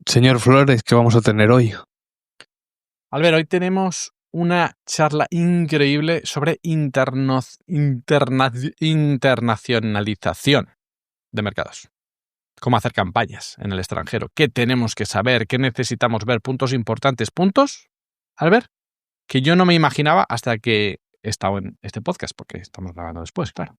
Señor Flores, ¿qué vamos a tener hoy? Albert, hoy tenemos una charla increíble sobre internacionalización de mercados. Cómo hacer campañas en el extranjero. ¿Qué tenemos que saber? ¿Qué necesitamos ver? Puntos importantes. Puntos, Albert, que yo no me imaginaba hasta que he estado en este podcast, porque estamos grabando después, claro.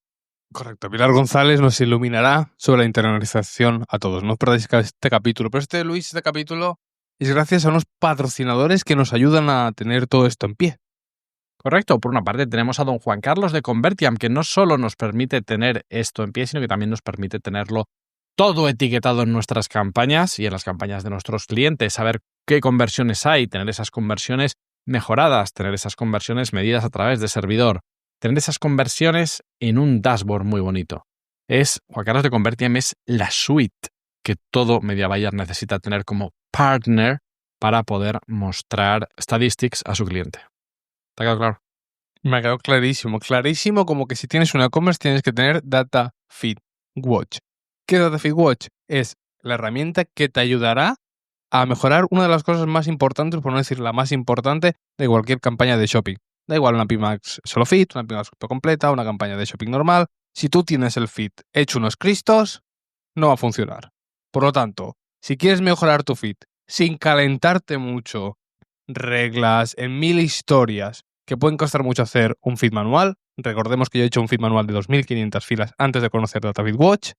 Correcto. Pilar González nos iluminará sobre la internacionalización a todos. No os perdáis este capítulo. Pero este capítulo es gracias a unos patrocinadores que nos ayudan a tener todo esto en pie. Correcto. Por una parte tenemos a don Juan Carlos de Convertiam, que no solo nos permite tener esto en pie, sino que también nos permite tenerlo todo etiquetado en nuestras campañas y en las campañas de nuestros clientes, saber qué conversiones hay, tener esas conversiones mejoradas, tener esas conversiones medidas a través de servidor, tener esas conversiones en un dashboard muy bonito. Juan Carlos de Convertiam es la suite que todo media buyer necesita tener como partner para poder mostrar statistics a su cliente. ¿Te ha quedado claro? Me ha quedado clarísimo. Clarísimo como que si tienes una e-commerce tienes que tener Data Feed Watch. ¿Qué es Data Feed Watch? Es la herramienta que te ayudará a mejorar una de las cosas más importantes, por no decir la más importante, de cualquier campaña de shopping. Da igual una PMax solo feed, una PMax completa, una campaña de shopping normal. Si tú tienes el feed hecho unos cristos, no va a funcionar. Por lo tanto, si quieres mejorar tu feed sin calentarte mucho, reglas, en 1000 historias que pueden costar mucho hacer un feed manual, recordemos que yo he hecho un feed manual de 2500 filas antes de conocer DataFeed Watch,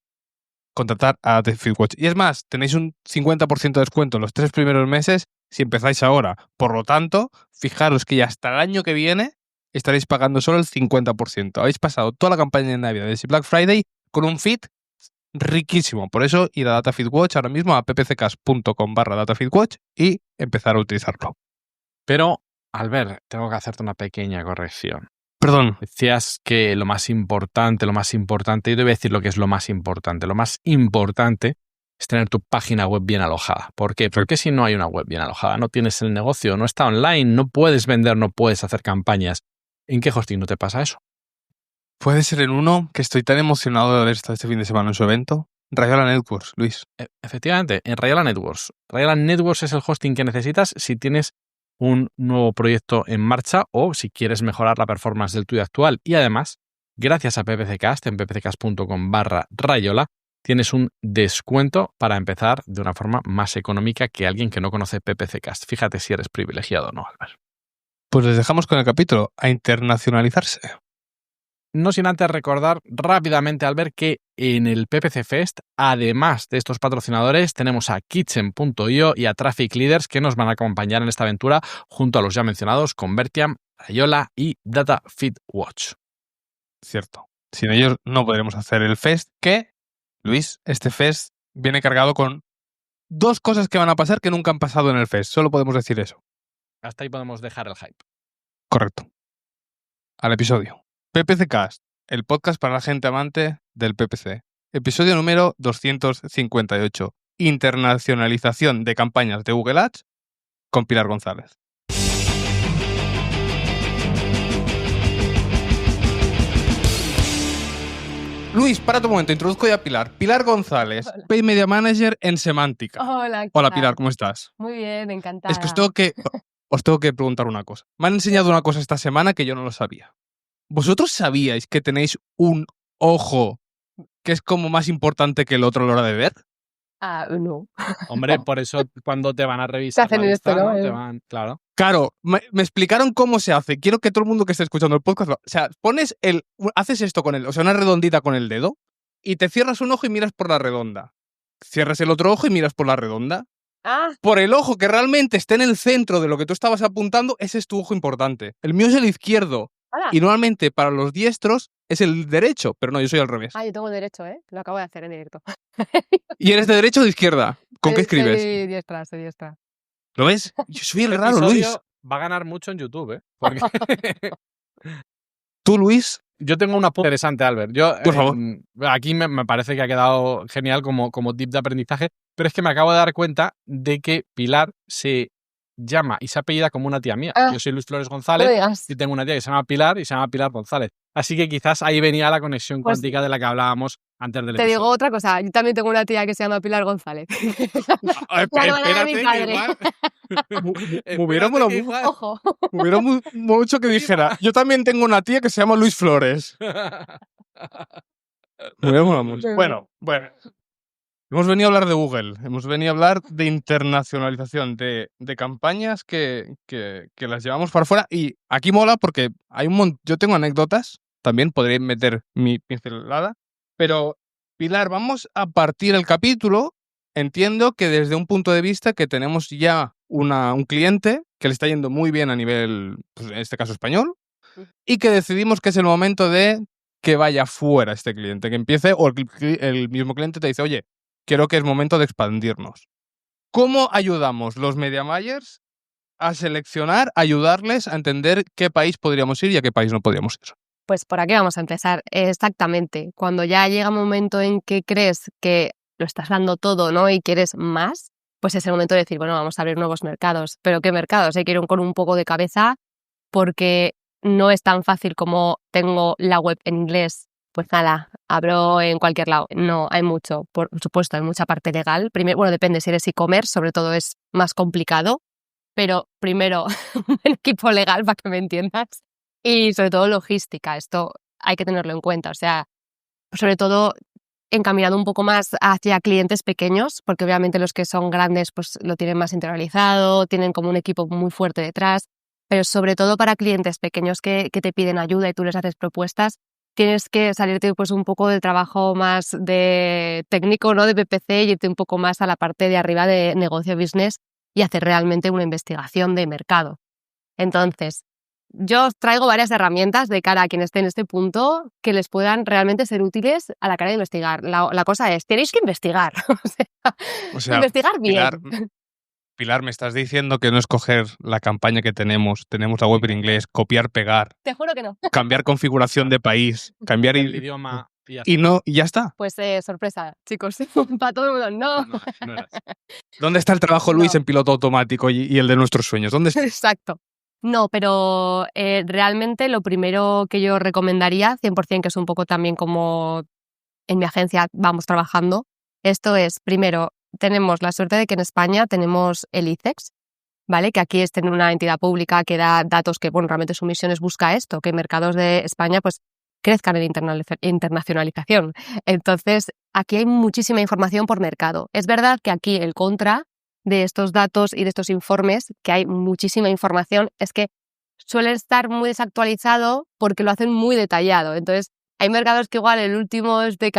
contratar a DataFeed Watch. Y es más, tenéis un 50% de descuento en los 3 primeros meses si empezáis ahora. Por lo tanto, fijaros que ya hasta el año que viene estaréis pagando solo el 50%. Habéis pasado toda la campaña de Navidad de Black Friday con un feed riquísimo. Por eso, ir a DataFeed Watch ahora mismo a ppccast.com/DataFeedWatch y empezar a utilizarlo. Pero, Albert, tengo que hacerte una pequeña corrección. Perdón. Decías que lo más importante, yo te voy a decir lo que es lo más importante. Lo más importante es tener tu página web bien alojada. ¿Por qué? Porque si no hay una web bien alojada, no tienes el negocio, no está online, no puedes vender, no puedes hacer campañas. ¿En qué hosting no te pasa eso? Puede ser en uno que estoy tan emocionado de haber estado este fin de semana en su evento. Rayola Networks, Luis. Efectivamente, en Rayola Networks. Rayola Networks es el hosting que necesitas si tienes un nuevo proyecto en marcha o si quieres mejorar la performance del tuyo actual. Y además, gracias a PPCcast, en ppccast.com/Rayola, tienes un descuento para empezar de una forma más económica que alguien que no conoce PPCcast. Fíjate si eres privilegiado o no, Albert. Pues les dejamos con el capítulo, a internacionalizarse. No sin antes recordar rápidamente, Albert, que en el PPC Fest, además de estos patrocinadores, tenemos a Kitchen.io y a Traffic Leaders que nos van a acompañar en esta aventura junto a los ya mencionados Convertiam, Rayola y DataFeed Watch. Cierto. Sin ellos no podremos hacer el Fest, que, Luis, este Fest viene cargado con 2 cosas que van a pasar que nunca han pasado en el Fest. Solo podemos decir eso. Hasta ahí podemos dejar el hype. Correcto. Al episodio. PPCcast, el podcast para la gente amante del PPC. Episodio número 258. Internacionalización de campañas de Google Ads con Pilar González. Luis, para tu momento, introduzco ya a Pilar. Pilar González, Hola. Paid Media Manager en Semántica. Hola, ¿qué Hola tal? Pilar, ¿cómo estás? Muy bien, encantada. Es que os tengo que preguntar una cosa. Me han enseñado una cosa esta semana que yo no lo sabía. ¿Vosotros sabíais que tenéis un ojo que es como más importante que el otro a la hora de ver? No. Hombre, por eso cuando te van a revisar Te hacen la esto, lista, ¿no? ¿no? Te van, claro. Claro, me explicaron cómo se hace. Quiero que todo el mundo que esté escuchando el podcast, o sea, haces esto con el, o sea, una redondita con el dedo y te cierras un ojo y miras por la redonda. Cierras el otro ojo y miras por la redonda. Por el ojo que realmente esté en el centro de lo que tú estabas apuntando, ese es tu ojo importante. El mío es el izquierdo. ¡Hala! Y normalmente para los diestros es el derecho, pero no, yo soy al revés. Yo tengo derecho, ¿eh? Lo acabo de hacer en directo. ¿Y eres de derecha o de izquierda? ¿Con qué escribes? Soy diestra. ¿Lo ves? Yo soy el Este raro, episodio Luis. va a ganar mucho en YouTube, ¿eh? Porque ¿Tú, Luis? yo tengo una apunte interesante, Albert. Por favor. Aquí me parece que ha quedado genial como tip de aprendizaje, pero es que me acabo de dar cuenta de que Pilar se llama y se apellida como una tía mía. Ah. Yo soy Luis Flores No González me digas. y tengo una tía que se llama Pilar y se llama Pilar González. Así que quizás ahí venía la conexión Pues cuántica de la que hablábamos antes del te digo episodio. otra cosa. Yo también tengo una tía que se llama Pilar González. La hermana de mi Espérate, que padre. igual... Me hubiera molado que igual- Ojo. Me hubiera mucho que dijera, yo también tengo una tía que se llama Luis Flores. Me hubiera molado mucho. Bueno. Hemos venido a hablar de Google, hemos venido a hablar de internacionalización, de campañas que las llevamos para afuera. Y aquí mola porque hay yo tengo anécdotas, también podría meter mi pincelada, pero Pilar, vamos a partir el capítulo. Entiendo que desde un punto de vista que tenemos ya un cliente que le está yendo muy bien a nivel, pues en este caso español, y que decidimos que es el momento de que vaya fuera este cliente, que empiece, o el mismo cliente te dice, oye, creo que es momento de expandirnos. ¿Cómo ayudamos los media buyers a seleccionar, ayudarles a entender qué país podríamos ir y a qué país no podríamos ir? Pues por aquí vamos a empezar. Exactamente. Cuando ya llega un momento en que crees que lo estás dando todo, ¿no? Y quieres más, pues es el momento de decir, bueno, vamos a abrir nuevos mercados. ¿Pero qué mercados? Hay que ir con un poco de cabeza porque no es tan fácil como tengo la web en inglés. Pues nada, abro en cualquier lado. No, hay mucho. Por supuesto, hay mucha parte legal. Primero, bueno, depende si eres e-commerce, sobre todo es más complicado. Pero primero, un equipo legal para que me entiendas. Y sobre todo logística. Esto hay que tenerlo en cuenta. O sea, sobre todo encaminado un poco más hacia clientes pequeños, porque obviamente los que son grandes pues lo tienen más interiorizado, tienen como un equipo muy fuerte detrás. Pero sobre todo para clientes pequeños que te piden ayuda y tú les haces propuestas, tienes que salirte pues un poco del trabajo más de técnico, ¿no? De PPC y irte un poco más a la parte de arriba de negocio business y hacer realmente una investigación de mercado. Entonces, yo os traigo varias herramientas de cara a quien esté en este punto que les puedan realmente ser útiles a la cara de investigar. La cosa es, tenéis que investigar. O sea, investigar bien. Pilar, me estás diciendo que no es coger la campaña que tenemos la web en inglés, copiar, pegar, Te juro que no. cambiar configuración de país, cambiar el idioma y ya y no, y ya está. Pues sorpresa, chicos, para todo el mundo, no. No era así. ¿Dónde está el trabajo, Luis, No. en piloto automático y el de nuestros sueños? ¿Dónde está? Exacto. No, pero realmente lo primero que yo recomendaría, 100%, que es un poco también como en mi agencia vamos trabajando, esto es, primero, tenemos la suerte de que en España tenemos el ICEX, ¿vale? Que aquí es tener una entidad pública que da datos que, bueno, realmente su misión es buscar esto, que mercados de España pues crezcan en internacionalización. Entonces, aquí hay muchísima información por mercado. Es verdad que aquí el contra de estos datos y de estos informes, que hay muchísima información, es que suele estar muy desactualizado porque lo hacen muy detallado. Entonces, hay mercados que igual el último es de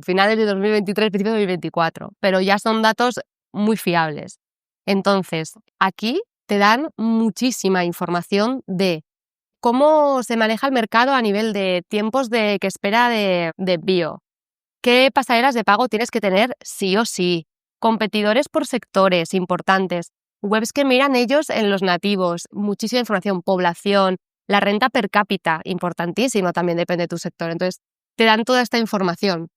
finales de 2023, principios de 2024, pero ya son datos muy fiables. Entonces, aquí te dan muchísima información de cómo se maneja el mercado a nivel de tiempos de que espera de envío, qué pasarelas de pago tienes que tener sí o sí, competidores por sectores importantes, webs que miran ellos en los nativos, muchísima información, población, la renta per cápita, importantísimo, también depende de tu sector. Entonces, te dan toda esta información.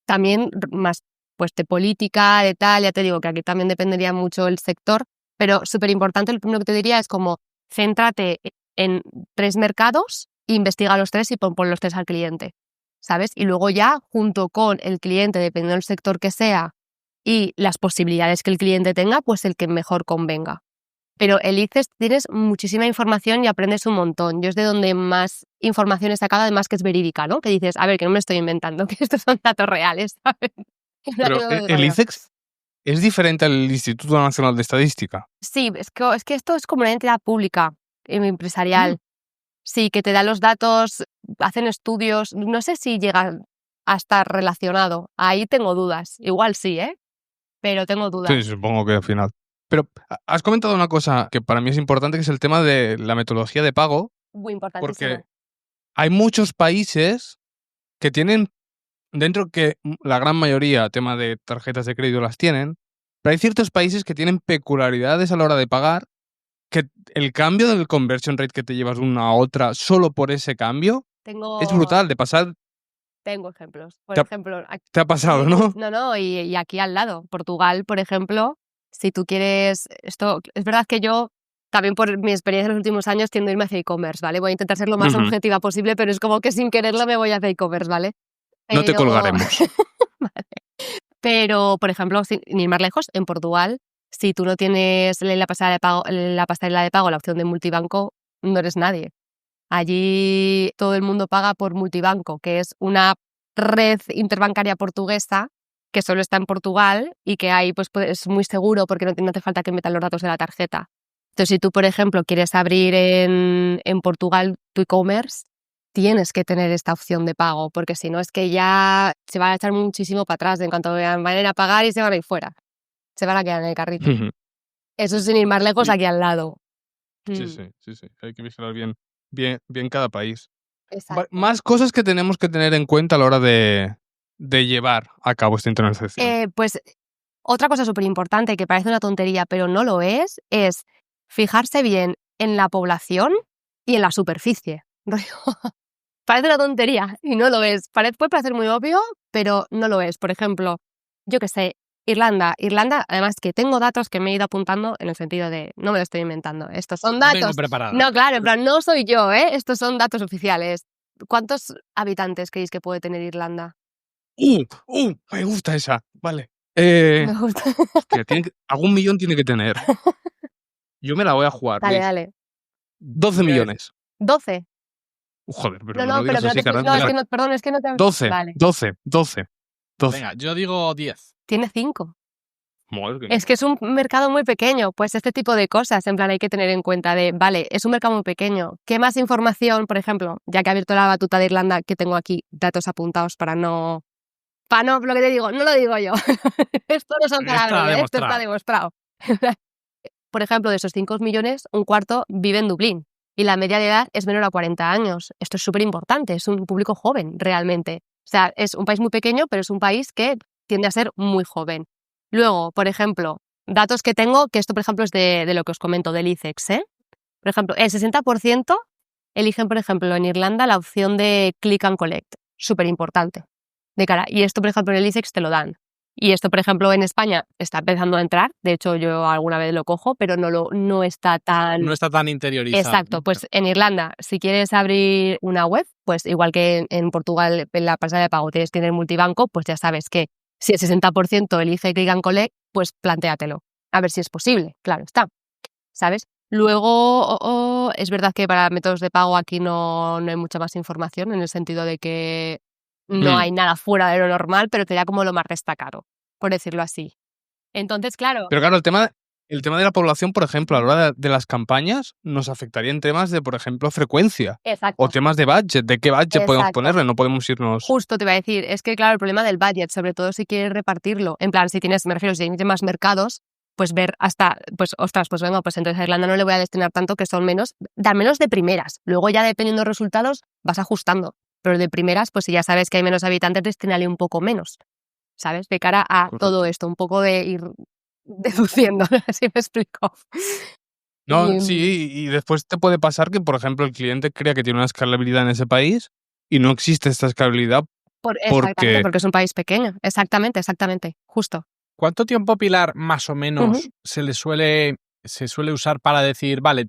También más pues de política, de tal, ya te digo que aquí también dependería mucho el sector, pero súper importante, lo primero que te diría es como céntrate en 3 mercados, investiga los 3 y pon los 3 al cliente, ¿sabes? Y luego ya, junto con el cliente, dependiendo del sector que sea y las posibilidades que el cliente tenga, pues el que mejor convenga. Pero el ICEX tienes muchísima información y aprendes un montón. Yo es de donde más información he sacado, además que es verídica, ¿no? Que dices, a ver, que no me estoy inventando, que estos son datos reales, ¿sabes? Pero el ICEX es diferente al Instituto Nacional de Estadística. Sí, es que esto es como una entidad pública, empresarial. Sí, que te da los datos, hacen estudios. No sé si llega a estar relacionado. Ahí tengo dudas. Igual sí, ¿eh? Pero tengo dudas. Sí, supongo que al final. Pero has comentado una cosa que para mí es importante, que es el tema de la metodología de pago. Muy importantísimo. Porque hay muchos países que tienen, dentro que la gran mayoría, tema de tarjetas de crédito las tienen, pero hay ciertos países que tienen peculiaridades a la hora de pagar, que el cambio del conversion rate que te llevas de una a otra solo por ese cambio es brutal, de pasar. Tengo ejemplos. Por ejemplo, te ha pasado, ¿no? No, y aquí al lado, Portugal, por ejemplo, si tú quieres, esto es verdad que yo también por mi experiencia en los últimos años tiendo a irme hacia e-commerce, ¿vale? Voy a intentar ser lo más Ujú. objetiva posible, pero es como que sin quererlo me voy hacia e-commerce, ¿vale? No te Pero- colgaremos. Vale. Pero, por ejemplo, sin ir más lejos, en Portugal, si tú no tienes en la pasarela de pago la opción de multibanco, no eres nadie. Allí todo el mundo paga por multibanco, que es una red interbancaria portuguesa que solo está en Portugal y que ahí pues es muy seguro porque no hace falta que metan los datos de la tarjeta. Entonces, si tú, por ejemplo, quieres abrir en Portugal tu e-commerce, tienes que tener esta opción de pago, porque si no es que ya se van a echar muchísimo para atrás en cuanto vayan a ir a pagar y se van a ir fuera. Se van a quedar en el carrito. Ujú. Eso sin ir más lejos, Sí. aquí al lado. Sí, sí. Hay que vigilar bien cada país. Exacto. Más cosas que tenemos que tener en cuenta a la hora de llevar a cabo esta internalización. Pues otra cosa súper importante que parece una tontería, pero no lo es fijarse bien en la población y en la superficie. Parece una tontería y no lo es. Puede parecer muy obvio, pero no lo es. Por ejemplo, yo que sé, Irlanda, además que tengo datos que me he ido apuntando en el sentido de, no me lo estoy inventando, estos son datos. Vengo preparada. No, claro, en plan, no soy yo, estos son datos oficiales. ¿Cuántos habitantes creéis que puede tener Irlanda? Me gusta esa. Vale. Me gusta. Hostia, algún millón tiene que tener. Yo me la voy a jugar, Dale, Luis. dale. 12 millones. 12. Joder, pero No, no pero digas así, no, caramba. es que no, perdón, es que no te... 12, Vale. 12. Venga, yo digo 10. Tiene 5. Madre que- Es que es un mercado muy pequeño, pues este tipo de cosas, en plan, hay que tener en cuenta de, vale, es un mercado muy pequeño. ¿Qué más información, por ejemplo, ya que he abierto la batuta de Irlanda, que tengo aquí datos apuntados para no, lo que te digo, no lo digo yo. Esto no son Está palabras, esto está demostrado. demostrado. Por ejemplo, de esos 5 millones, un cuarto vive en Dublín y la media de edad es menor a 40 años. Esto es súper importante, es un público joven, realmente. O sea, es un país muy pequeño, pero es un país que tiende a ser muy joven. Luego, por ejemplo, datos que tengo, que esto, por ejemplo, es de lo que os comento, del ICEX, ¿eh? Por ejemplo, el 60% eligen, por ejemplo, en Irlanda la opción de click and collect. Súper importante. De cara. Y esto, por ejemplo, en el ICEX te lo dan. Y esto, por ejemplo, en España está empezando a entrar. De hecho, yo alguna vez lo cojo, pero no está tan... No está tan interiorizado. Exacto. Pues en Irlanda, si quieres abrir una web, pues igual que en Portugal en la pasarela de pago tienes que tener multibanco, pues ya sabes que si el 60% elige click and collect, pues plantéatelo. A ver si es posible. Claro está. ¿Sabes? Luego, es verdad que para métodos de pago aquí no hay mucha más información, en el sentido de que no hay nada fuera de lo normal, pero te da como lo más destacado, por decirlo así. Entonces, claro, Pero claro, el tema de la población, por ejemplo, a la hora de las campañas, nos afectaría en temas de, por ejemplo, frecuencia. exacto. O temas de budget, de qué budget podemos Exacto. ponerle, no podemos irnos... Justo te iba a decir, es que claro, el problema del budget, sobre todo si quieres repartirlo, en plan, si tienes más mercados, pues ver hasta, pues ostras, pues venga, pues entonces a Irlanda no le voy a destinar tanto, que son dar menos de primeras. Luego ya dependiendo de los resultados vas ajustando, pero de primeras, pues si ya sabes que hay menos habitantes, destinale un poco menos, ¿sabes? De cara a Correcto. todo esto, un poco de ir deduciendo, así me explico. No, Y- sí, y después te puede pasar que, por ejemplo, el cliente crea que tiene una escalabilidad en ese país y no existe esta escalabilidad. Exactamente, porque es un país pequeño. Exactamente, justo. ¿Cuánto tiempo, Pilar, más o menos, Ujú. se suele usar para decir, vale,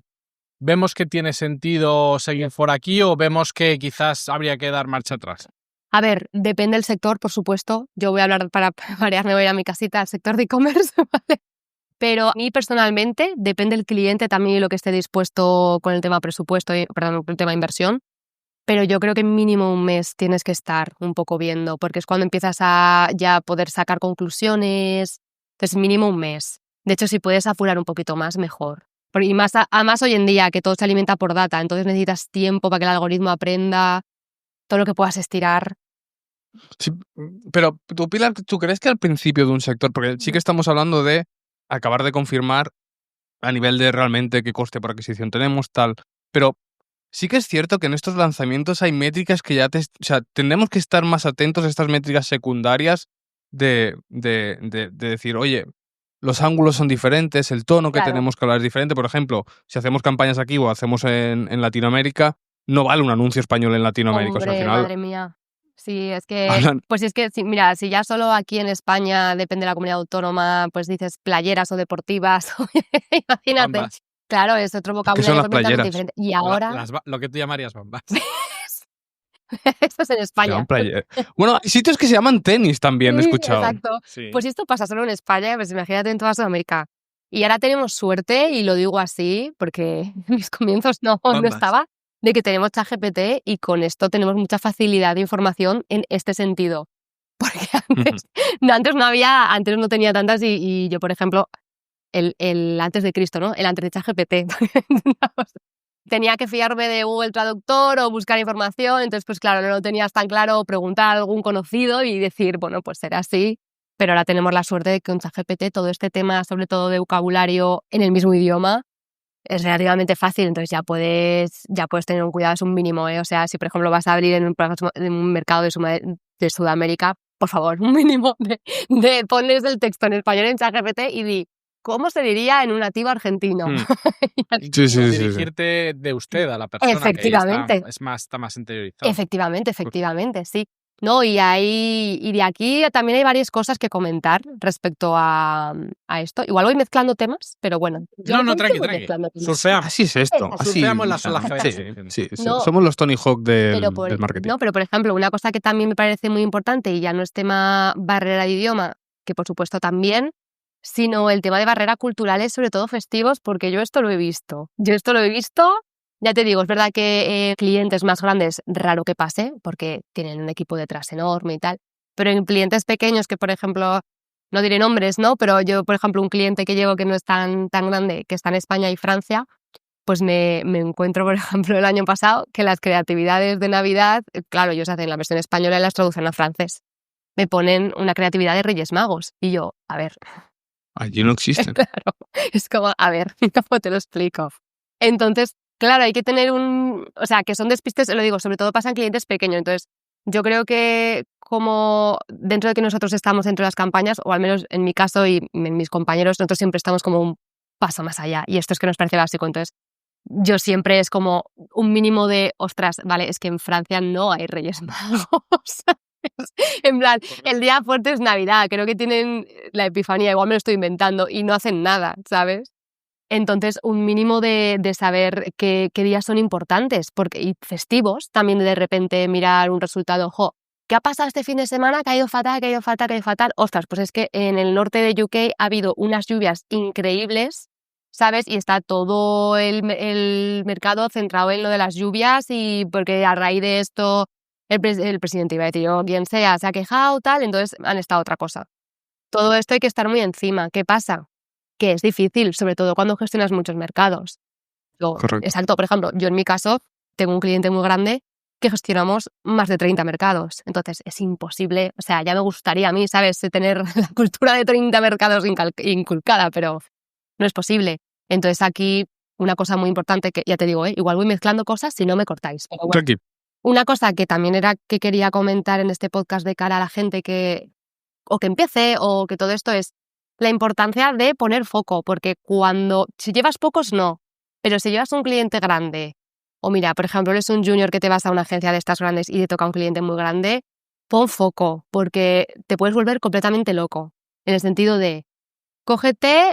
vemos que tiene sentido seguir por aquí o vemos que quizás habría que dar marcha atrás? A ver, depende del sector, por supuesto. Yo voy a hablar, para variar, me voy a mi casita, al sector de e-commerce, ¿vale? Pero a mí personalmente, depende del cliente también y lo que esté dispuesto con el tema presupuesto, con el tema inversión. Pero yo creo que mínimo un mes tienes que estar un poco viendo, porque es cuando empiezas a ya poder sacar conclusiones. Entonces, mínimo un mes. De hecho, si puedes apurar un poquito más, mejor. Y más, además hoy en día, que todo se alimenta por data, entonces necesitas tiempo para que el algoritmo aprenda todo lo que puedas estirar. Sí, pero tú, Pilar, ¿tú crees que al principio de un sector, porque sí que estamos hablando de acabar de confirmar a nivel de realmente qué coste por adquisición tenemos, tal, pero sí que es cierto que en estos lanzamientos hay métricas que ya o sea, tendremos que estar más atentos a estas métricas secundarias de decir, oye, los ángulos son diferentes, el tono que Claro. tenemos que hablar es diferente. Por ejemplo, si hacemos campañas aquí o hacemos en Latinoamérica, no vale un anuncio español en Latinoamérica. O sea, al Hombre, final madre mía. Sí, es que, hablan- pues es que, mira, si ya solo aquí en España, depende de la comunidad autónoma, pues dices playeras o deportivas, imagínate. Ambas. Claro, es otro vocabulario las completamente playeras? diferente. Y ahora, Lo que tú llamarías bombas. esto es en España. Llaman player. Bueno, hay sitios que se llaman tenis también, he Sí, escuchado. exacto. Sí. Pues esto pasa solo en España, pues imagínate en toda Sudamérica. Y ahora tenemos suerte, y lo digo así, porque en mis comienzos no Bombas. estaba, de que tenemos ChatGPT y con esto tenemos mucha facilidad de información en este sentido. Porque antes antes no tenía tantas y yo, por ejemplo, el antes de Cristo, ¿no? El antes de ChatGPT. Tenía que fiarme de Google Traductor o buscar información, entonces pues claro, no lo tenías tan claro, preguntar a algún conocido y decir, bueno, pues será así, pero ahora tenemos la suerte de que con ChatGPT todo este tema, sobre todo de vocabulario en el mismo idioma, es relativamente fácil, entonces ya puedes tener un cuidado, es un mínimo, ¿eh? O sea, si por ejemplo vas a abrir en un mercado de Sudamérica, por favor, un mínimo de pones el texto en español en ChatGPT y di, ¿cómo se diría en un nativo argentino? Sí. Dirigirte de usted a la persona. Efectivamente. Que está más interiorizado. Efectivamente, sí. No, y de aquí también hay varias cosas que comentar respecto a esto. Igual voy mezclando temas, pero bueno. No, tranqui. Surfeamos. Así es esto. Así. Así, Surfeamos las olas que Sí. No. Somos los Tony Hawk del marketing. No, pero por ejemplo, una cosa que también me parece muy importante, y ya no es tema barrera de idioma, que por supuesto también, sino el tema de barreras culturales, sobre todo festivos, porque yo esto lo he visto. Ya te digo, es verdad que clientes más grandes, raro que pase, porque tienen un equipo detrás enorme y tal, pero en clientes pequeños que, por ejemplo, no diré nombres, ¿no? Pero yo, por ejemplo, un cliente que llevo que no es tan grande, que está en España y Francia, pues me encuentro, por ejemplo, el año pasado, que las creatividades de Navidad, claro, ellos hacen la versión española y las traducen a francés. Me ponen una creatividad de Reyes Magos. Y yo, a ver. Allí no existen. Claro, es como, a ver, ¿cómo te lo explico? Entonces, claro, hay que tener o sea, que son despistes, lo digo, sobre todo pasa en clientes pequeños. Entonces, yo creo que como dentro de que nosotros estamos dentro de las campañas, o al menos en mi caso y en mis compañeros, nosotros siempre estamos como un paso más allá. Y esto es que nos parece básico. Entonces, yo siempre es como un mínimo de, ostras, vale, es que en Francia no hay Reyes Magos. En plan, el día fuerte es Navidad, creo que tienen la Epifanía, igual me lo estoy inventando, y no hacen nada, ¿sabes? Entonces, un mínimo de saber qué días son importantes, y festivos, también de repente mirar un resultado, ¿qué ha pasado este fin de semana? Que ha ido fatal. Ostras, pues es que en el norte de UK ha habido unas lluvias increíbles, ¿sabes? Y está todo el mercado centrado en lo de las lluvias, y porque a raíz de esto el presidente, iba a decir, o quien sea, se ha quejado, tal, entonces han estado otra cosa. Todo esto hay que estar muy encima. ¿Qué pasa? Que es difícil, sobre todo cuando gestionas muchos mercados. Correcto. Exacto, por ejemplo, yo en mi caso tengo un cliente muy grande que gestionamos más de 30 mercados. Entonces es imposible, o sea, ya me gustaría a mí, ¿sabes?, tener la cultura de 30 mercados inculcada, pero no es posible. Entonces aquí una cosa muy importante que, ya te digo, igual voy mezclando cosas si no me cortáis. Pero bueno. Tranqui. Una cosa que también era que quería comentar en este podcast de cara a la gente que empiece o que todo esto es la importancia de poner foco, porque si llevas pocos no, pero si llevas un cliente grande, o mira, por ejemplo, eres un junior que te vas a una agencia de estas grandes y te toca un cliente muy grande, pon foco, porque te puedes volver completamente loco, en el sentido de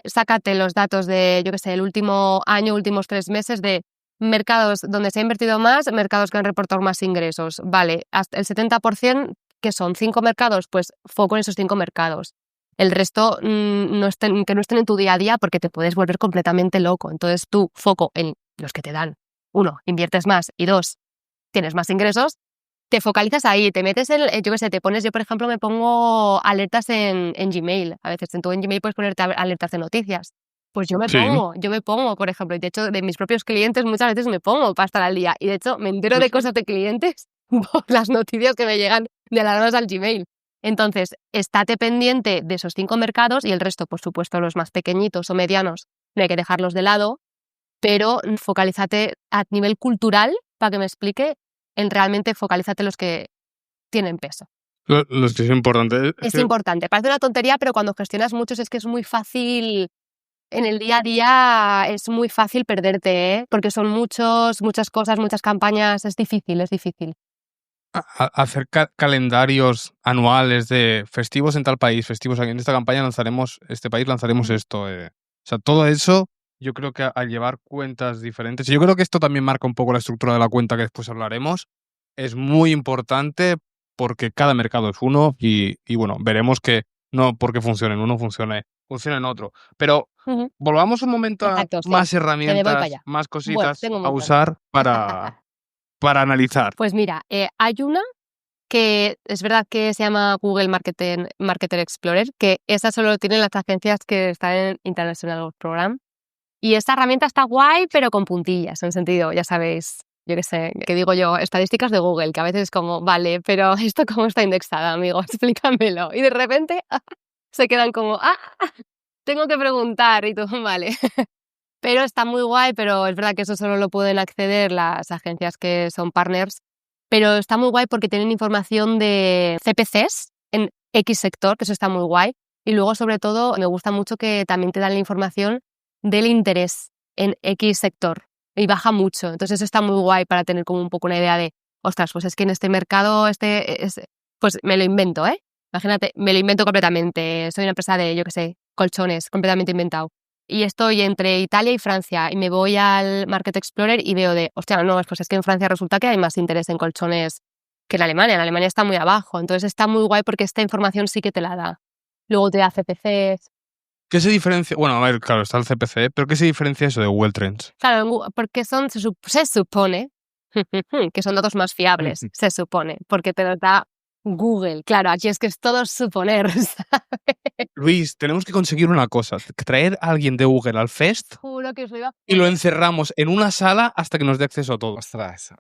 sácate los datos de, yo qué sé, el último año, últimos 3 meses de mercados donde se ha invertido más, mercados que han reportado más ingresos. Vale, hasta el 70%, que son 5 mercados, pues foco en esos 5 mercados. El resto que no estén en tu día a día, porque te puedes volver completamente loco. Entonces tú, foco en los que te dan. 1, inviertes más, y 2, tienes más ingresos, te focalizas ahí, te metes yo qué sé, yo por ejemplo me pongo alertas en Gmail. A veces tú en Gmail puedes ponerte alertas de noticias. Pues yo me pongo, por ejemplo, y de hecho de mis propios clientes muchas veces me pongo para estar al día. Y de hecho me entero de cosas de clientes por las noticias que me llegan de alarmas al Gmail. Entonces, estate pendiente de esos 5 mercados, y el resto, por supuesto, los más pequeñitos o medianos, no hay que dejarlos de lado, pero focalízate a nivel cultural, para que me explique, realmente focalízate los que tienen peso. Los que es importante. Es importante. Parece una tontería, pero cuando gestionas muchos es que es muy fácil. En el día a día es muy fácil perderte, ¿eh? Porque son muchas cosas, muchas campañas. Es difícil. Hacer calendarios anuales de festivos en tal país, festivos aquí en esta campaña lanzaremos esto. O sea, todo eso yo creo que al llevar cuentas diferentes, y yo creo que esto también marca un poco la estructura de la cuenta que después hablaremos, es muy importante porque cada mercado es uno y bueno, veremos que no porque funcione en uno, funcione en otro. Pero Ujú. volvamos un momento a Exacto, sí. más Que me voy para herramientas, allá. más Bueno, cositas tengo un a montón. usar para analizar. Pues mira, hay una que es verdad que se llama Google Marketer Explorer, que esa solo tienen las agencias que están en International Program. Y esta herramienta está guay, pero con puntillas, en sentido, ya sabéis, yo qué sé, que digo yo, estadísticas de Google, que a veces es como, vale, pero ¿esto cómo está indexada, amigo? Explícamelo. Y de repente se quedan como, tengo que preguntar, y tú, vale. Pero está muy guay, pero es verdad que eso solo lo pueden acceder las agencias que son partners. Pero está muy guay porque tienen información de CPCs en X sector, que eso está muy guay. Y luego, sobre todo, me gusta mucho que también te dan la información del interés en X sector. Y baja mucho. Entonces eso está muy guay para tener como un poco una idea de, ostras, pues es que en este mercado, pues me lo invento, ¿eh? Imagínate, me lo invento completamente. Soy una empresa de, yo qué sé, colchones, completamente inventado. Y estoy entre Italia y Francia y me voy al Market Explorer y veo de, hostia, no, pues es que en Francia resulta que hay más interés en colchones que en Alemania. En Alemania está muy abajo. Entonces está muy guay porque esta información sí que te la da. Luego te da CPCs. ¿Qué se diferencia? Bueno, a ver, claro, está el CPC, pero ¿qué se diferencia eso de Google Trends? Claro, porque se supone que son datos más fiables, se supone, porque te los da Google. Claro, aquí es que es todo suponer, ¿sabes? Luis, tenemos que conseguir una cosa, traer a alguien de Google al Fest Juro que os lo iba a y lo poner. encerramos en una sala hasta que nos dé acceso a todo. Ostras.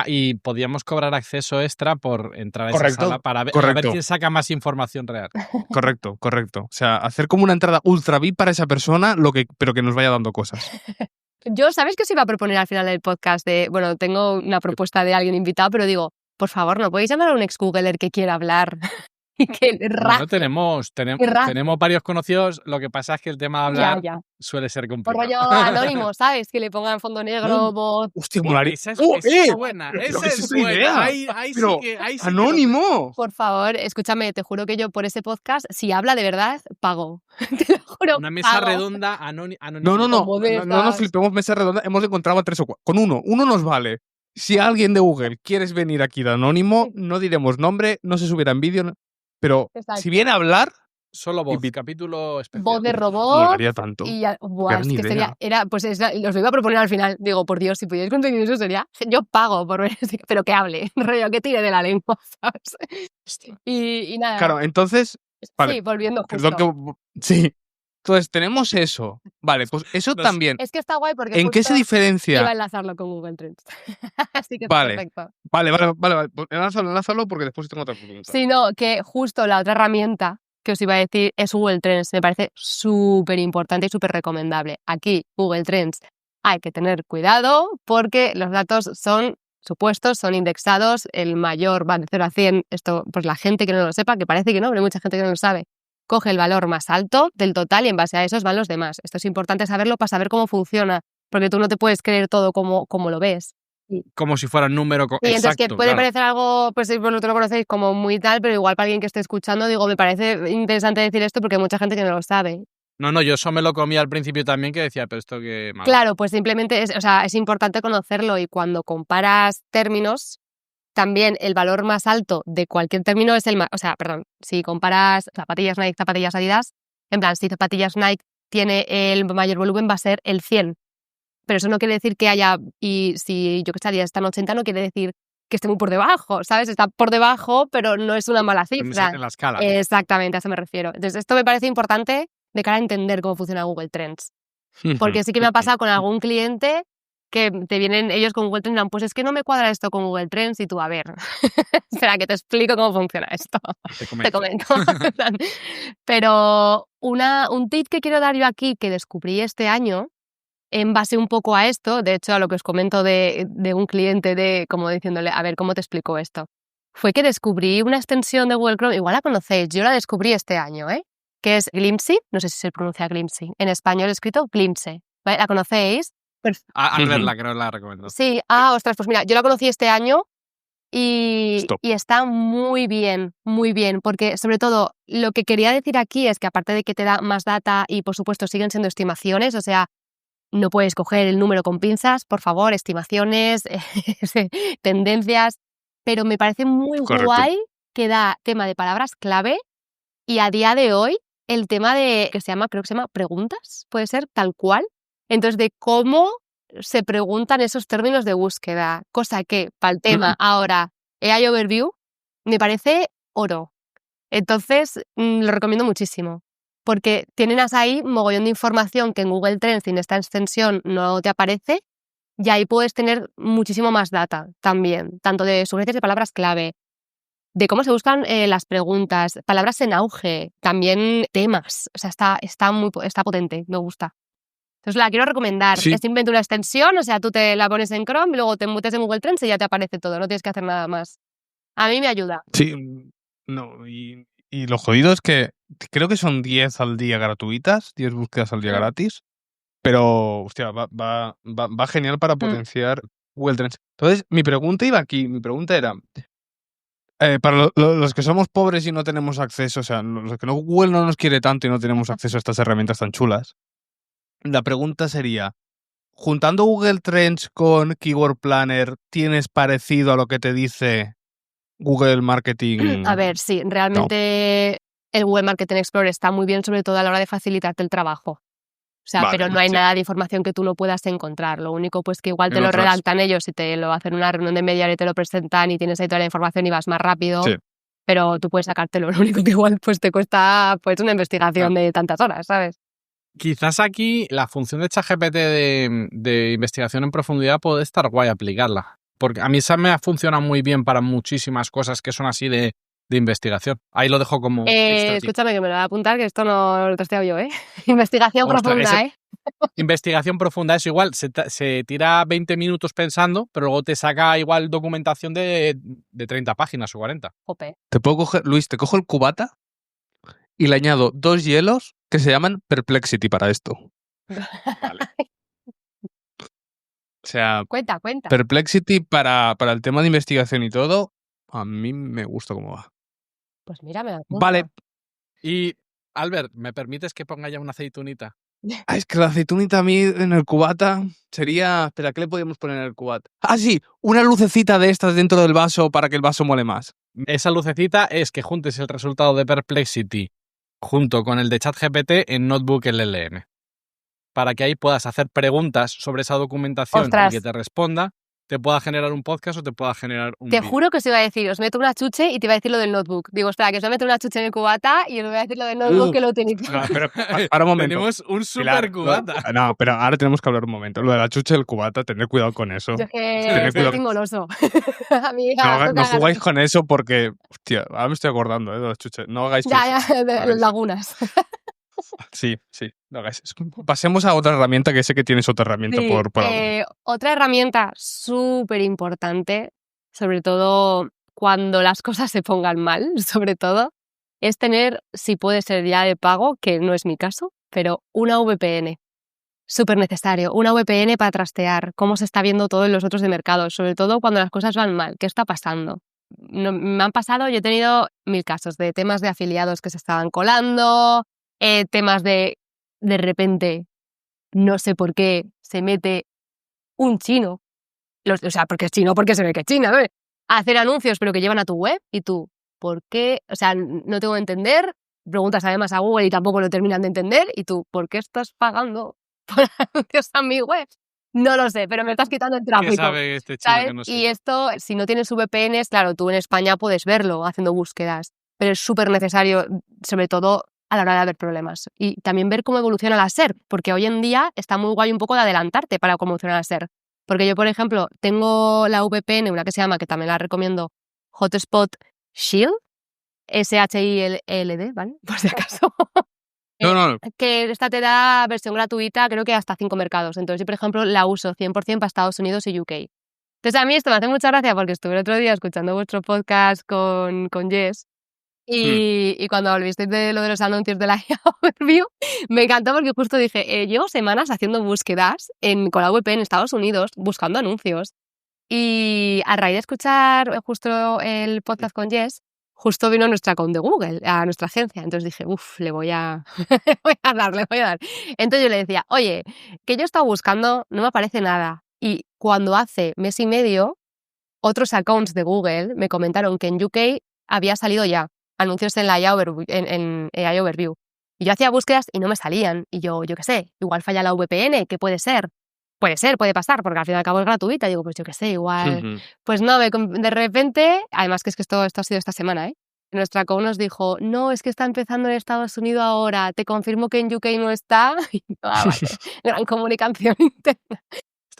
Y podíamos cobrar acceso extra por entrar a esa Correcto, sala para ver correcto. quién saca más información real. Correcto. O sea, hacer como una entrada ultra VIP para esa persona, pero que nos vaya dando cosas. Yo, ¿sabes qué os iba a proponer al final del podcast? Bueno, tengo una propuesta de alguien invitado, pero digo, por favor, ¿no podéis llamar a un ex-Googler que quiera hablar? Y que Bueno, raje. tenemos varios conocidos, lo que pasa es que el tema de hablar Ya. suele ser Por complicado. rollo anónimo, ¿sabes? Que le pongan fondo negro, voz. Hostia, molaría. Esa es buena, Pero esa que es esa buena. idea. Ahí Pero sí que anónimo. Por favor, escúchame, te juro que yo por ese podcast, si habla de verdad, pago. Te lo juro. Una mesa pago. redonda anónima. No nos flipemos mesa redonda. Hemos encontrado a 3 o 4. Con uno nos vale. Si alguien de Google quieres venir aquí de anónimo, no diremos nombre, no se subirá en vídeo, pero Exacto. si viene a hablar, Solo voz, capítulo especial. Voz de robot. molaría tanto. Y ya, buah, Gran es que idea. os lo iba a proponer al final. Digo, por Dios, si pudierais conseguir eso sería, yo pago por ver, pero que hable, rollo, que tire de la lengua, ¿sabes? Y nada. Claro, entonces, vale, Sí, volviendo perdón justo. sí. Entonces tenemos eso. Vale, pues eso también. Es que está guay porque ¿En qué se justo diferencia? iba a enlazarlo con Google Trends. Así que Vale. es perfecto. Vale. Pues enlázalo porque después tengo otra pregunta. Sí, no, que justo la otra herramienta que os iba a decir es Google Trends. Me parece súper importante y súper recomendable. Aquí, Google Trends, hay que tener cuidado porque los datos son supuestos, son indexados, el mayor va de 0 a 100. Esto, pues la gente que no lo sepa, que parece que no, pero hay mucha gente que no lo sabe, coge el valor más alto del total y en base a esos van los demás. Esto es importante saberlo para saber cómo funciona, porque tú no te puedes creer todo como lo ves. Como si fuera un número Y entonces exacto. que puede claro. parecer algo, pues bueno, tú lo conocéis como muy tal, pero igual para alguien que esté escuchando, digo, me parece interesante decir esto porque hay mucha gente que no lo sabe. No, yo eso me lo comí al principio también, que decía, pero esto que mal. Claro, pues simplemente es importante conocerlo y cuando comparas términos, también el valor más alto de cualquier término es el más, si comparas zapatillas Nike, zapatillas Adidas, en plan, si zapatillas Nike tiene el mayor volumen va a ser el 100. Pero eso no quiere decir que haya, y si yo que estaría está en 80 no quiere decir que esté muy por debajo, ¿sabes? Está por debajo, pero no es una mala cifra. En la escala. Exactamente, a eso me refiero. Entonces, esto me parece importante de cara a entender cómo funciona Google Trends. Porque sí que me ha pasado con algún cliente que te vienen ellos con Google Trends y dirán, pues es que no me cuadra esto con Google Trends y tú, a ver, espera que te explico cómo funciona esto. Te comento. Pero un tip que quiero dar yo aquí que descubrí este año en base un poco a esto, de hecho a lo que os comento de un cliente, como diciéndole, a ver, ¿cómo te explico esto? Fue que descubrí una extensión de Google Chrome, igual la conocéis, yo la descubrí este año, que es Glimpse, no sé si se pronuncia Glimpse, en español escrito Glimpse, ¿vale? ¿La conocéis? Al verla, creo que la recomiendo. Sí, ostras, pues mira, yo la conocí este año y está muy bien, porque sobre todo lo que quería decir aquí es que aparte de que te da más data y por supuesto siguen siendo estimaciones, o sea, no puedes coger el número con pinzas, por favor, estimaciones, tendencias, pero me parece muy Correcto. guay que da tema de palabras clave y a día de hoy el tema de, creo que se llama preguntas, puede ser tal cual, entonces de cómo se preguntan esos términos de búsqueda, cosa que para el tema ahora AI Overview me parece oro. Entonces, lo recomiendo muchísimo, porque tienes ahí mogollón de información que en Google Trends sin esta extensión no te aparece y ahí puedes tener muchísimo más data también, tanto de sugerencias de palabras clave, de cómo se buscan las preguntas, palabras en auge, también temas. O sea, está potente, me gusta. Entonces la quiero recomendar. Sí. Es simplemente una extensión, o sea, tú te la pones en Chrome y luego te metes en Google Trends y ya te aparece todo, no tienes que hacer nada más. A mí me ayuda. Sí, no, y lo jodido es que creo que son 10 al día gratuitas, 10 búsquedas al día gratis, pero, hostia, va genial para potenciar Google Trends. Entonces, mi pregunta era, para los que somos pobres y no tenemos acceso, o sea, los que Google no nos quiere tanto y no tenemos acceso a estas herramientas tan chulas, la pregunta sería, juntando Google Trends con Keyword Planner, ¿tienes parecido a lo que te dice Google Marketing? A ver, sí, realmente el Google Marketing Explorer está muy bien, sobre todo a la hora de facilitarte el trabajo. O sea, Vale, pero no hay sí. nada de información que tú no puedas encontrar. Lo único, pues, que igual te En lo otras. redactan ellos y te lo hacen en una reunión de media hora y te lo presentan y tienes ahí toda la información y vas más rápido. Sí. Pero tú puedes sacártelo. Lo único que igual pues te cuesta pues una investigación de tantas horas, ¿sabes? Quizás aquí la función de ChatGPT de investigación en profundidad puede estar guay aplicarla. Porque a mí esa me funciona muy bien para muchísimas cosas que son así de investigación. Ahí lo dejo como extra tip. Escúchame, que me lo voy a apuntar, que esto no lo he testeado yo, ¿eh? Investigación Ostras, profunda, ¿eh? Investigación profunda, eso igual, se tira 20 minutos pensando, pero luego te saca igual documentación de 30 páginas o 40. Jope. Te puedo coger, Luis, te cojo el cubata y le añado 2 hielos que se llaman Perplexity para esto. Vale. O sea, Cuenta. Perplexity para el tema de investigación y todo, a mí me gusta cómo va. Pues mira, me la apunto. Vale. Y, Albert, ¿me permites que ponga ya una aceitunita? Es que la aceitunita a mí en el cubata sería... Espera, ¿qué le podríamos poner en el cubata? Ah, sí, una lucecita de estas dentro del vaso para que el vaso mole más. Esa lucecita es que juntes el resultado de Perplexity junto con el de ChatGPT en Notebook LLM. Para que ahí puedas hacer preguntas sobre esa documentación Ostras. y que te responda, te pueda generar un podcast o te pueda generar un Te vídeo. juro que os iba a decir, os meto una chuche y te iba a decir lo del notebook. Digo, espera, que os voy a meter una chuche en el cubata y os voy a decir lo del notebook que lo utilizo. Pero, para un momento. Tenemos un Pilar, super cubata. No, pero ahora tenemos que hablar un momento. Lo de la chucha del cubata, tener cuidado con eso. Yo es que Tened estoy cuidado. tingoloso. Amiga, No jugáis con eso porque... Hostia, ahora me estoy acordando de las chuches. No hagáis eso. Ya, de Hagáis- lagunas. Sí, no hagáis eso. Pasemos a otra herramienta, que sé que tienes otra herramienta Sí, por algo. otra herramienta súper importante, sobre todo cuando las cosas se pongan mal, sobre todo, es tener, si puede ser ya de pago, que no es mi caso, pero una VPN. Súper necesario. Una VPN para trastear cómo se está viendo todo en los otros de mercado, sobre todo cuando las cosas van mal. ¿Qué está pasando? Me han pasado, yo he tenido 1000 casos de temas de afiliados que se estaban colando, temas de repente, no sé por qué, se mete un chino, o sea, porque es chino, porque se ve que es China, ¿no? A hacer anuncios, pero que llevan a tu web y tú, ¿por qué? O sea, no tengo que entender. Preguntas además a Google y tampoco lo terminan de entender. Y tú, ¿por qué estás pagando por anuncios a mi web? No lo sé, pero me estás quitando el tráfico. ¿Qué sabe este chino ¿Sabes? que no sé? Y esto, si no tienes VPNs, claro, tú en España puedes verlo haciendo búsquedas, pero es súper necesario, sobre todo a la hora de haber problemas. Y también ver cómo evoluciona la SERP, porque hoy en día está muy guay un poco de adelantarte para cómo evoluciona la SERP. Porque yo, por ejemplo, tengo la VPN, una que se llama, que también la recomiendo, Hotspot Shield, SHIELD, ¿vale? Por si acaso. No. Que esta te da versión gratuita, creo que hasta 5 mercados. Entonces, yo, por ejemplo, la uso 100% para Estados Unidos y UK. Entonces, a mí esto me hace mucha gracia porque estuve el otro día escuchando vuestro podcast con Jess y cuando volvisteis de lo de los anuncios de la Overview, me encantó porque justo dije, llevo semanas haciendo búsquedas con la VPN en Estados Unidos, buscando anuncios. Y a raíz de escuchar justo el podcast con Jess, justo vino nuestra account de Google, a nuestra agencia. Entonces dije, le voy a le voy a dar. Entonces yo le decía, oye, que yo estaba buscando, no me aparece nada. Y cuando hace mes y medio, otros accounts de Google me comentaron que en UK había salido ya anuncios en la AI Overview. Y yo hacía búsquedas y no me salían. Y yo qué sé, igual falla la VPN, ¿qué puede ser? Puede ser, puede pasar, porque al fin y al cabo es gratuita. Digo, pues yo qué sé, igual. Pues no, de repente, además que es que esto ha sido esta semana, nuestra account nos dijo, no, es que está empezando en Estados Unidos ahora, te confirmo que en UK no está. Vale, gran comunicación interna.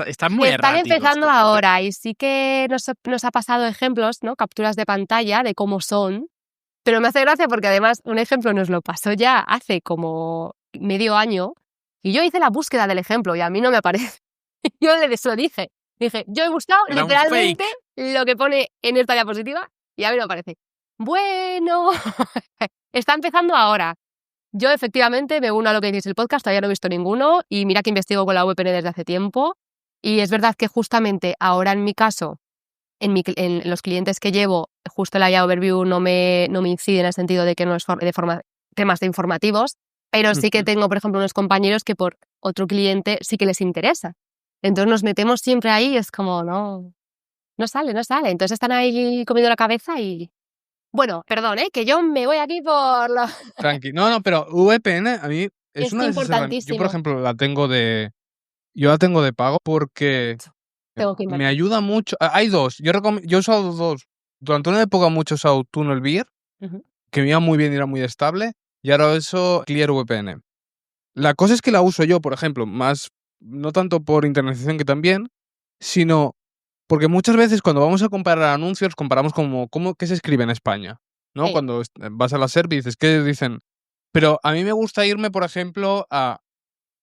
Están muy Están erráticos. empezando ahora y sí que nos ha pasado ejemplos, ¿no? Capturas de pantalla de cómo son, pero me hace gracia porque además un ejemplo nos lo pasó ya hace como medio año y yo hice la búsqueda del ejemplo y a mí no me aparece. Yo se lo dije, yo he buscado Era literalmente lo que pone en esta diapositiva y a mí no me aparece. Bueno, está empezando ahora. Yo efectivamente me uno a lo que dices el podcast, todavía no he visto ninguno y mira que investigo con la VPN desde hace tiempo y es verdad que justamente ahora en mi caso, en los clientes que llevo, justo la AI Overview no me incide en el sentido de que no es temas de informativos, pero sí que tengo, por ejemplo, unos compañeros que por otro cliente sí que les interesa. Entonces nos metemos siempre ahí y es como, no sale. Entonces están ahí comiendo la cabeza y... Bueno, perdón, que yo me voy aquí por la... Tranqui. No, pero VPN a mí es una de esas herramientas. Yo, por ejemplo, yo la tengo de pago porque me ayuda mucho. Hay dos. Yo he usado dos. Durante una época mucho he usado TunnelBear, que me iba muy bien y era muy estable, y ahora uso ClearVPN. La cosa es que la uso yo, por ejemplo, más, no tanto por internalización que también, sino porque muchas veces cuando vamos a comparar anuncios, comparamos qué se escribe en España, ¿no? Sí. Cuando vas a la SERP y dices, ¿qué dicen? Pero a mí me gusta irme, por ejemplo, a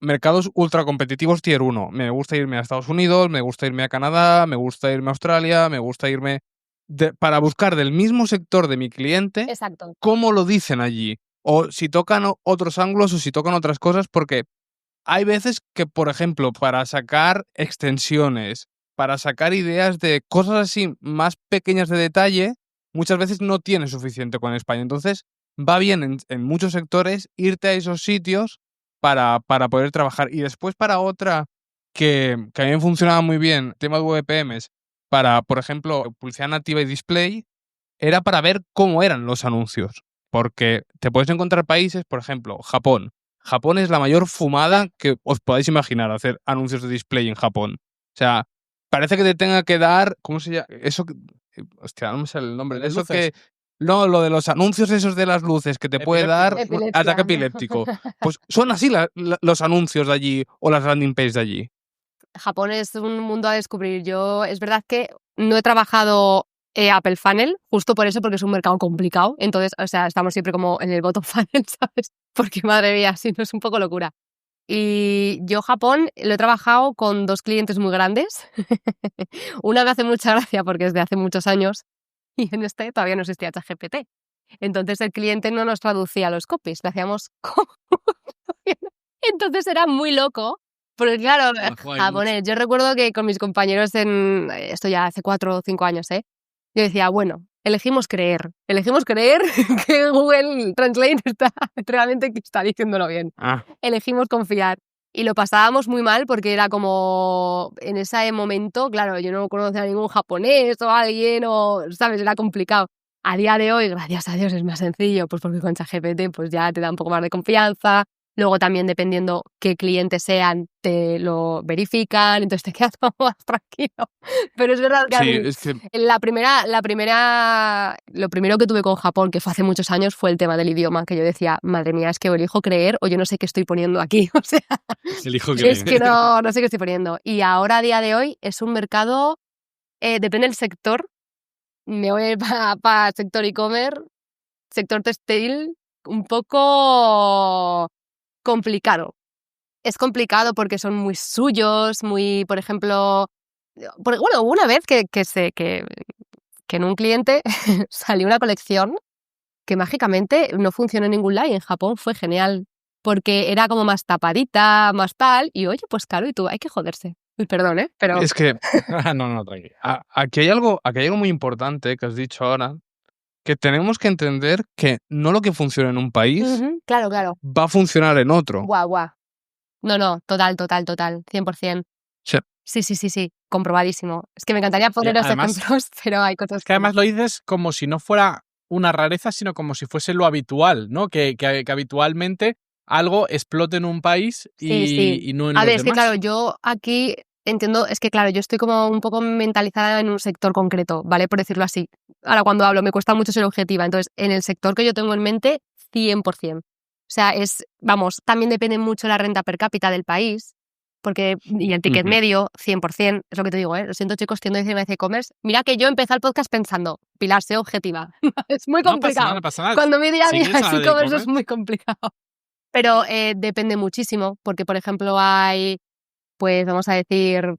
mercados ultra competitivos tier 1. Me gusta irme a Estados Unidos, me gusta irme a Canadá, me gusta irme a Australia, me gusta irme para buscar del mismo sector de mi cliente. Exacto. Cómo lo dicen allí. O si tocan otros ángulos o si tocan otras cosas, porque hay veces que, por ejemplo, para sacar extensiones, para sacar ideas de cosas así más pequeñas de detalle, muchas veces no tienes suficiente con España. Entonces, va bien en muchos sectores irte a esos sitios para poder trabajar. Y después para otra que a mí me funcionaba muy bien, tema de VPMs, para, por ejemplo, publicidad nativa y display, era para ver cómo eran los anuncios. Porque te puedes encontrar países, por ejemplo, Japón. Japón es la mayor fumada que os podáis imaginar, hacer anuncios de display en Japón. O sea, parece que te tenga que dar... ¿Cómo se llama? Eso que... Hostia, no me sale el nombre. ¿De Eso luces? que... No, lo de los anuncios esos de las luces que te puede dar Epilepsia. ataque epiléptico. Pues son así los anuncios de allí o las landing pages de allí. Japón es un mundo a descubrir. Yo, es verdad que no he trabajado Apple Funnel, justo por eso, porque es un mercado complicado. Entonces, o sea, estamos siempre como en el bottom funnel, ¿sabes? Porque, madre mía, si no es un poco locura. Y yo Japón lo he trabajado con dos clientes muy grandes. Una me hace mucha gracia porque es de hace muchos años y en este todavía no existía ChatGPT. Entonces el cliente no nos traducía los copies, le hacíamos... Entonces era muy loco. Porque claro, japonés, yo recuerdo que con mis compañeros esto ya hace 4 o 5 años, yo decía, bueno, elegimos creer que Google Translate realmente está diciéndolo bien. Elegimos confiar. Y lo pasábamos muy mal porque era como, en ese momento, claro, yo no conocía a ningún japonés o alguien, ¿sabes? Era complicado. A día de hoy, gracias a Dios, es más sencillo, pues porque con ChatGPT pues ya te da un poco más de confianza. Luego también dependiendo qué clientes sean, te lo verifican, entonces te quedas como más tranquilo. Pero es verdad que a mí, es que... lo primero que tuve con Japón, que fue hace muchos años, fue el tema del idioma, que yo decía, madre mía, es que o elijo creer o yo no sé qué estoy poniendo aquí. O sea, elijo creer. Es que no sé qué estoy poniendo. Y ahora, a día de hoy, es un mercado, depende del sector. Me voy para el sector e-commerce, sector textil, un poco complicado. Es complicado porque son muy suyos, muy, por ejemplo... Bueno, hubo una vez que en un cliente salió una colección que mágicamente no funcionó en ningún lado y en Japón fue genial. Porque era como más tapadita, más tal, y oye, pues claro, y tú, hay que joderse. Perdón, pero... Es que... no, tranquilo. Aquí hay algo muy importante que has dicho ahora, que tenemos que entender que no lo que funciona en un país Claro, claro. va a funcionar en otro. Guau. No, total, 100%. Sí, comprobadísimo. Es que me encantaría poneros además, ejemplos, pero hay cosas Es que además lo dices como si no fuera una rareza, sino como si fuese lo habitual, ¿no? Que habitualmente algo explote en un país y no en A los ver, es que demás. claro, yo aquí entiendo, es que claro, yo estoy como un poco mentalizada en un sector concreto, ¿vale? Por decirlo así. Ahora cuando hablo me cuesta mucho ser objetiva. Entonces, en el sector que yo tengo en mente, 100%. O sea, también depende mucho la renta per cápita del país, y el ticket medio, 100%, es lo que te digo, ¿eh? Lo siento, chicos, tiendo a decirme de e-commerce. Mira que yo empecé el podcast pensando, Pilar, sé objetiva. Es muy complicado. No pasa nada. Cuando mi día a día ¿Sigues es a la de e-commerce es e-commerce? muy complicado. Pero depende muchísimo, porque por ejemplo hay, pues vamos a decir,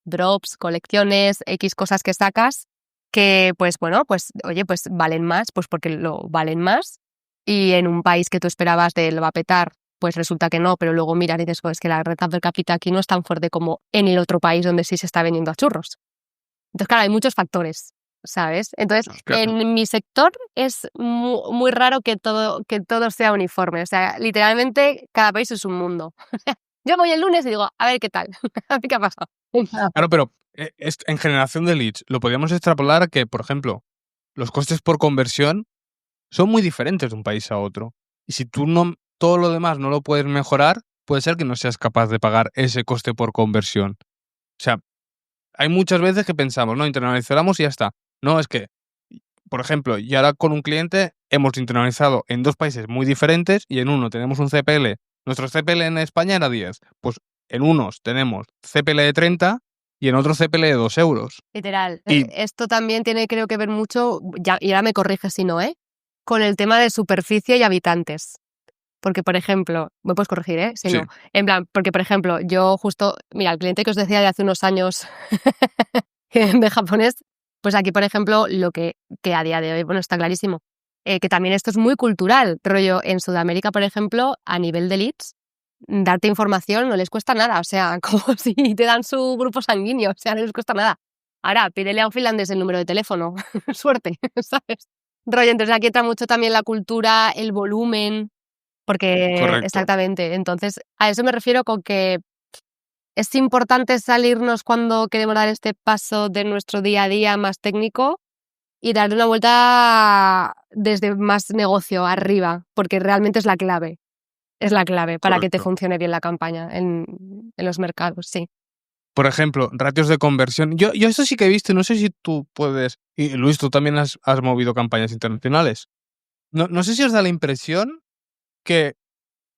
drops, colecciones, X cosas que sacas que pues bueno, pues oye, pues valen más, pues porque lo valen más, y en un país que tú esperabas de lo va a petar, pues resulta que no, pero luego miras y dices, pues que la renta per cápita aquí no es tan fuerte como en el otro país donde sí se está vendiendo a churros. Entonces, claro, hay muchos factores, ¿sabes? Entonces, en mi sector es muy raro que todo sea uniforme. O sea, literalmente cada país es un mundo. Yo voy el lunes y digo, a ver qué tal. ¿A ti qué ha pasado? Claro, pero en generación de leads lo podríamos extrapolar a que, por ejemplo, los costes por conversión son muy diferentes de un país a otro. Y si tú todo lo demás no lo puedes mejorar, puede ser que no seas capaz de pagar ese coste por conversión. O sea, hay muchas veces que pensamos, no, internalizamos y ya está. No, es que, por ejemplo, y ahora con un cliente hemos internalizado en 2 países muy diferentes y en uno tenemos un CPL. Nuestro CPL en España era 10. Pues en unos tenemos CPL de 30 y en otros CPL de 2 euros. Literal. Y Esto también tiene, creo que ver mucho, y ahora me corriges si no, con el tema de superficie y habitantes. Porque, por ejemplo, me puedes corregir, si no. En plan, porque, por ejemplo, yo justo, mira, el cliente que os decía de hace unos años de japonés, pues aquí, por ejemplo, lo que a día de hoy, bueno, está clarísimo, que también esto es muy cultural. Rollo, en Sudamérica, por ejemplo, a nivel de leads, darte información no les cuesta nada. O sea, como si te dan su grupo sanguíneo, o sea, no les cuesta nada. Ahora, pídele a un finlandés el número de teléfono. Suerte, ¿sabes? Rollo, entonces aquí entra mucho también la cultura, el volumen. Porque, correcto. exactamente, entonces a eso me refiero con que es importante salirnos cuando queremos dar este paso de nuestro día a día más técnico y darle una vuelta desde más negocio arriba, porque realmente es la clave para que te funcione bien la campaña en los mercados, sí. Por ejemplo, ratios de conversión. Yo esto sí que he visto, no sé si tú puedes, y Luis, tú también has movido campañas internacionales. No sé si os da la impresión que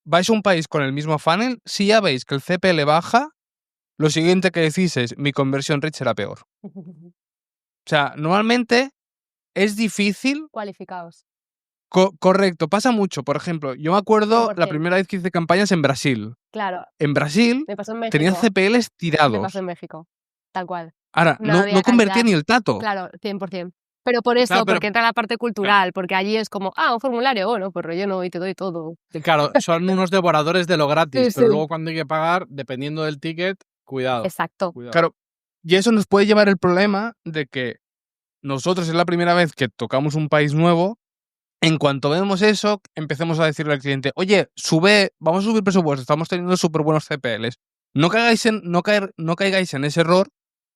vais a un país con el mismo funnel, si ya veis que el CPL baja, lo siguiente que decís es, mi conversión rate será peor. O sea, normalmente es difícil. Cualificados. Correcto, pasa mucho. Por ejemplo, yo me acuerdo 100%. la primera vez que hice campañas en Brasil. Claro. En Brasil Me pasó en México. tenían CPLs tirados. Me pasó en México, tal cual. Ahora, no convertía ni el tato. Claro, 100%. Pero por eso, porque entra la parte cultural, porque allí es como, un formulario, bueno, pues relleno y te doy todo. Claro, son unos devoradores de lo gratis, Sí, pero sí. luego cuando hay que pagar, dependiendo del ticket, cuidado. Exacto. Cuidado. Claro, y eso nos puede llevar el problema de que nosotros es la primera vez que tocamos un país nuevo. En cuanto vemos eso, empecemos a decirle al cliente, oye, vamos a subir presupuesto, estamos teniendo súper buenos CPLs. No caigáis en ese error,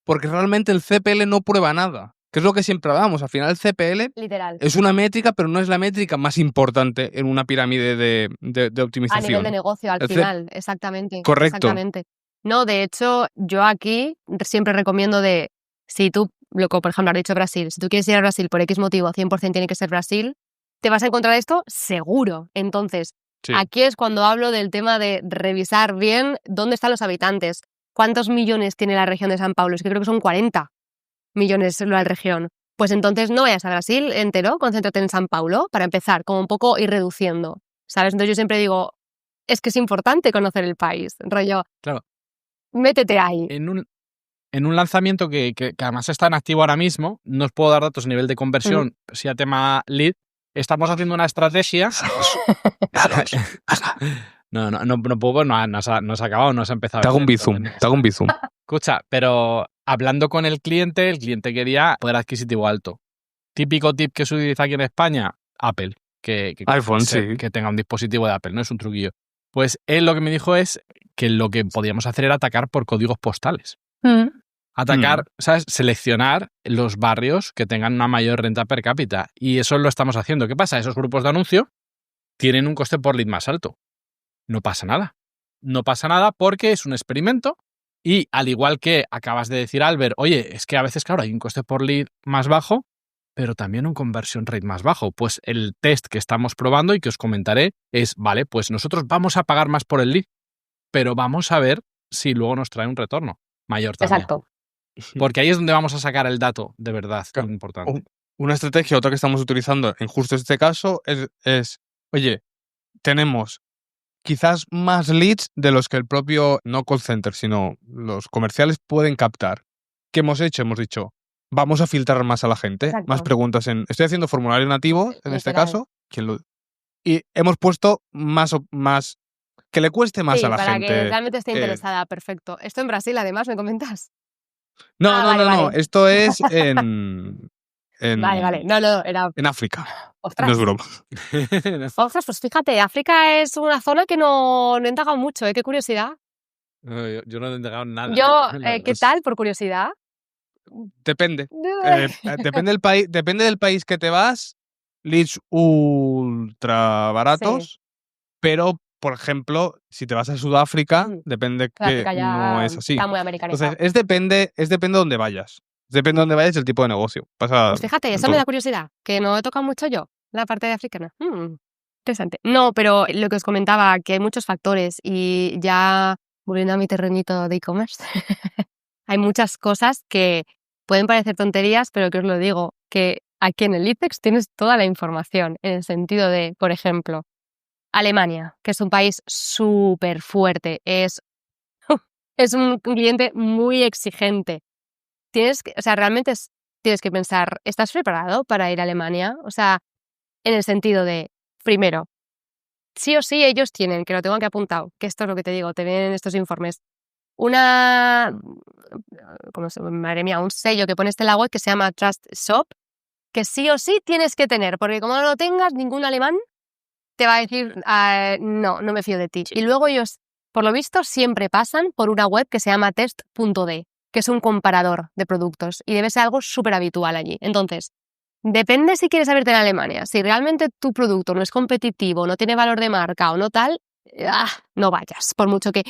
porque realmente el CPL no prueba nada. Que es lo que siempre hablamos. Al final el CPL Literal. es una métrica, pero no es la métrica más importante en una pirámide de optimización. A nivel de negocio, al final, exactamente. Correcto. Exactamente. No, de hecho, yo aquí siempre recomiendo si tú, por ejemplo, has dicho Brasil, si tú quieres ir a Brasil por X motivo, 100% tiene que ser Brasil, te vas a encontrar esto seguro. Entonces, aquí es cuando hablo del tema de revisar bien dónde están los habitantes, cuántos millones tiene la región de San Paulo, es que creo que son 40 millones la región. Pues entonces no vayas a Brasil entero, concéntrate en San Paulo para empezar, como un poco ir reduciendo, ¿sabes? Entonces yo siempre digo, es que es importante conocer el país, rollo. Claro. Métete ahí. En un lanzamiento que además está en activo ahora mismo, no os puedo dar datos a nivel de conversión, sí a tema lead, estamos haciendo una estrategia. No puedo, no has acabado, no has empezado. Te hago un bizum. Escucha, pero hablando con el cliente quería poder adquisitivo alto. Típico tip que se utiliza aquí en España, Apple. Que iPhone, sí. Que tenga un dispositivo de Apple, no es un truquillo. Pues él lo que me dijo es que lo que podíamos hacer era atacar por códigos postales. Atacar, ¿sabes? Seleccionar los barrios que tengan una mayor renta per cápita. Y eso lo estamos haciendo. ¿Qué pasa? Esos grupos de anuncio tienen un coste por lead más alto. No pasa nada. No pasa nada porque es un experimento y al igual que acabas de decir, Albert, oye, es que a veces, claro, hay un coste por lead más bajo, pero también un conversion rate más bajo. Pues el test que estamos probando y que os comentaré es, vale, pues nosotros vamos a pagar más por el lead, pero vamos a ver si luego nos trae un retorno mayor también. Exacto. Porque ahí es donde vamos a sacar el dato de verdad, Claro. importante. Una estrategia, otra que estamos utilizando en justo este caso es oye, tenemos quizás más leads de los que el propio, no call center, sino los comerciales pueden captar. ¿Qué hemos hecho? Hemos dicho, vamos a filtrar más a la gente, Exacto. más preguntas estoy haciendo formulario nativo, en este Literal. caso, y hemos puesto más que le cueste más Sí, a la para gente. que realmente esté interesada, perfecto. Esto en Brasil, además, ¿me comentas? No, vale. esto es en Vale. No, era... en África. Ostras. No es broma. Ostras, pues fíjate, África es una zona que no he indagado mucho, qué curiosidad. No, yo no he entregado nada. Yo, ¿qué tal, por curiosidad? Depende. Depende del país que te vas, leads ultra baratos, pero, por ejemplo, si te vas a Sudáfrica, depende que África ya no es así. está muy americanizado. Entonces, depende de dónde vayas. Depende de dónde vayas y el tipo de negocio. Pasa Pues fíjate, en eso me todo. da curiosidad, que no he tocado mucho yo, la parte de africana. Interesante. No, pero lo que os comentaba, que hay muchos factores y ya volviendo a mi terrenito de e-commerce, hay muchas cosas que pueden parecer tonterías, pero que os lo digo, que aquí en el IPEX tienes toda la información, en el sentido de, por ejemplo, Alemania, que es un país súper fuerte, es un cliente muy exigente. Realmente tienes que pensar, ¿estás preparado para ir a Alemania? O sea, en el sentido de, primero, sí o sí ellos tienen, que lo tengo aquí apuntado, que esto es lo que te digo, te vienen estos informes, madre mía, un sello que pone en la web que se llama Trust Shop, que sí o sí tienes que tener, porque como no lo tengas, ningún alemán te va a decir, no me fío de ti. Y luego ellos, por lo visto, siempre pasan por una web que se llama test.d, que es un comparador de productos y debe ser algo súper habitual allí. Entonces, depende si quieres abrirte en Alemania. Si realmente tu producto no es competitivo, no tiene valor de marca o no tal, no vayas. Por mucho que,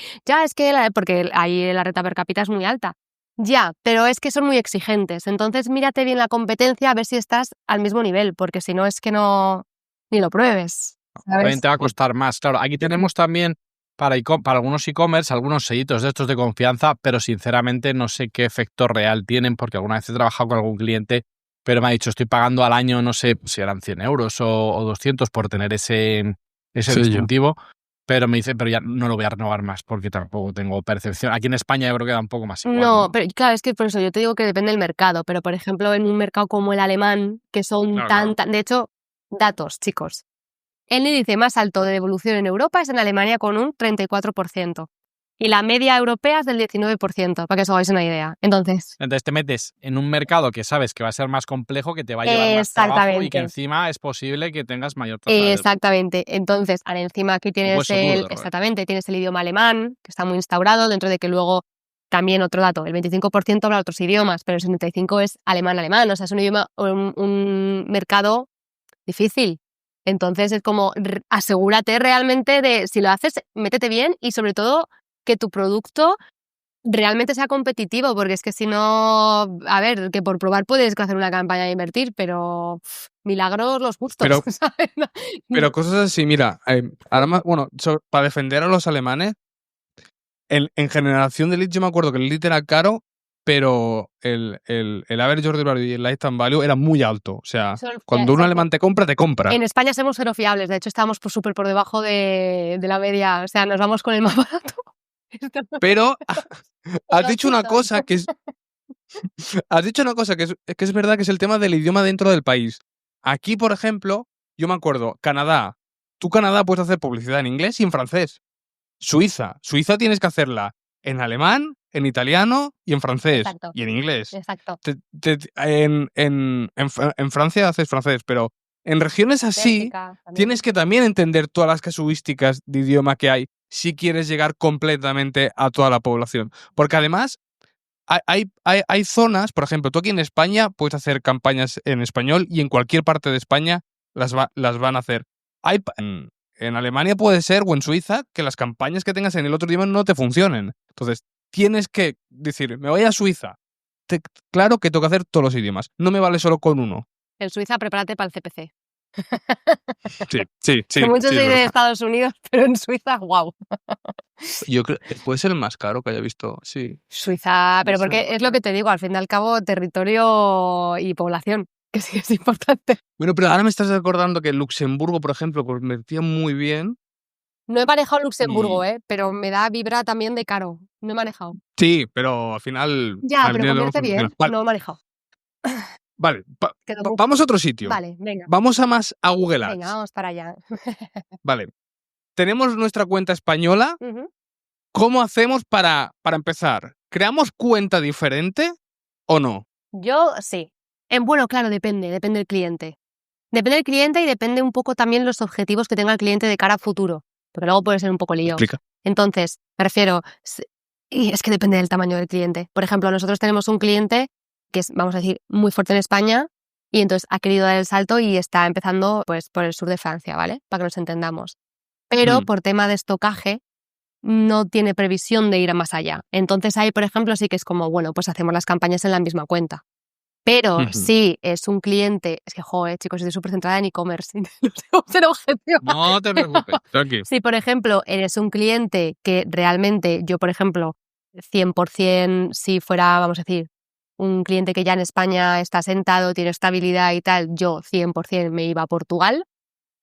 porque ahí la renta per cápita es muy alta. Ya, pero es que son muy exigentes. Entonces, mírate bien la competencia a ver si estás al mismo nivel, porque si no es que no ni lo pruebes. ¿Sabes? También te va a costar más. Claro, aquí tenemos también para algunos e-commerce algunos sellitos de estos de confianza, pero sinceramente no sé qué efecto real tienen, porque alguna vez he trabajado con algún cliente, pero me ha dicho, estoy pagando al año, no sé si eran 100 euros o 200 por tener ese distintivo, pero me dice, pero ya no lo voy a renovar más porque tampoco tengo percepción. Aquí en España yo creo que da un poco más igual. No, pero claro, es que por eso yo te digo que depende del mercado, pero por ejemplo en un mercado como el alemán, que son Claro. de hecho, datos, chicos. El índice más alto de devolución en Europa es en Alemania con un 34%. Y la media europea es del 19%, para que os hagáis una idea. Entonces te metes en un mercado que sabes que va a ser más complejo, que te va a llevar más trabajo y que encima es posible que tengas mayor tasa de... Exactamente. Entonces, encima aquí tienes tienes el idioma alemán, que está muy instaurado, dentro de que luego también otro dato, el 25% habla otros idiomas, pero el 75% es alemán. O sea, es un idioma, un mercado difícil. Entonces es como asegúrate realmente de, si lo haces, métete bien y sobre todo que tu producto realmente sea competitivo, porque es que si no, a ver, que por probar puedes hacer una campaña de invertir, pero milagros los justos, ¿sabes? Pero cosas así, mira, ahora para defender a los alemanes, en generación de leads yo me acuerdo que el lead era caro, pero el average order value y el lifetime value era muy alto. O sea, cuando un alemán te compra. En España somos cero fiables, de hecho estamos súper por debajo de la media, o sea, nos vamos con el más barato. Pero has dicho una cosa que es... Has dicho una cosa que es verdad, que es el tema del idioma dentro del país. Aquí, por ejemplo, yo me acuerdo, Canadá. Tú, Canadá, puedes hacer publicidad en inglés y en francés. Suiza tienes que hacerla en alemán, en italiano y en francés. Exacto. Y en inglés. Exacto. En Francia haces francés, pero en regiones así Bélgica también. tienes que también entender todas las casuísticas de idioma que hay si quieres llegar completamente a toda la población. Porque además hay zonas, por ejemplo, tú aquí en España puedes hacer campañas en español y en cualquier parte de España las van a hacer. En Alemania puede ser, o en Suiza, que las campañas que tengas en el otro idioma no te funcionen. Entonces, tienes que decir, me voy a Suiza. Claro que tengo que hacer todos los idiomas. No me vale solo con uno. En Suiza, prepárate para el CPC. Sí. Que muchos sí, soy es de verdad. Estados Unidos, pero en Suiza, wow. Yo creo puede ser el más caro que haya visto, sí. Suiza, pero Sí. porque es lo que te digo, al fin y al cabo, territorio y población, que sí es importante. Bueno, pero ahora me estás recordando que Luxemburgo, por ejemplo, convertía muy bien. No he manejado Luxemburgo, Y- pero me da vibra también de caro. No he manejado. Sí, pero al final... Ya, al pero final no convierte funciona. bien. Vale, No he manejado. vale, Quedó muy- vamos a otro sitio. Vale, venga. Vamos a más a Google Ads. Venga, vamos para allá. Vale. Tenemos nuestra cuenta española. Ujú. ¿Cómo hacemos para empezar? ¿Creamos cuenta diferente o no? Yo sí. Bueno, claro, depende del cliente. Depende del cliente y depende un poco también los objetivos que tenga el cliente de cara a futuro, porque luego puede ser un poco lío. Explica. Entonces, me refiero, y es que depende del tamaño del cliente. Por ejemplo, nosotros tenemos un cliente que es, vamos a decir, muy fuerte en España y entonces ha querido dar el salto y está empezando pues por el sur de Francia, ¿vale? Para que nos entendamos. Pero por tema de estocaje no tiene previsión de ir más allá. Entonces ahí, por ejemplo, sí que es como, bueno, pues hacemos las campañas en la misma cuenta. Pero Ujú. si es un cliente, es que, joder, chicos, estoy súper centrada en e-commerce, no tengo ser objetivo. No te preocupes, tranqui. Si, por ejemplo, eres un cliente que realmente, yo, por ejemplo, 100%, si fuera, vamos a decir, un cliente que ya en España está sentado, tiene estabilidad y tal, yo 100% me iba a Portugal,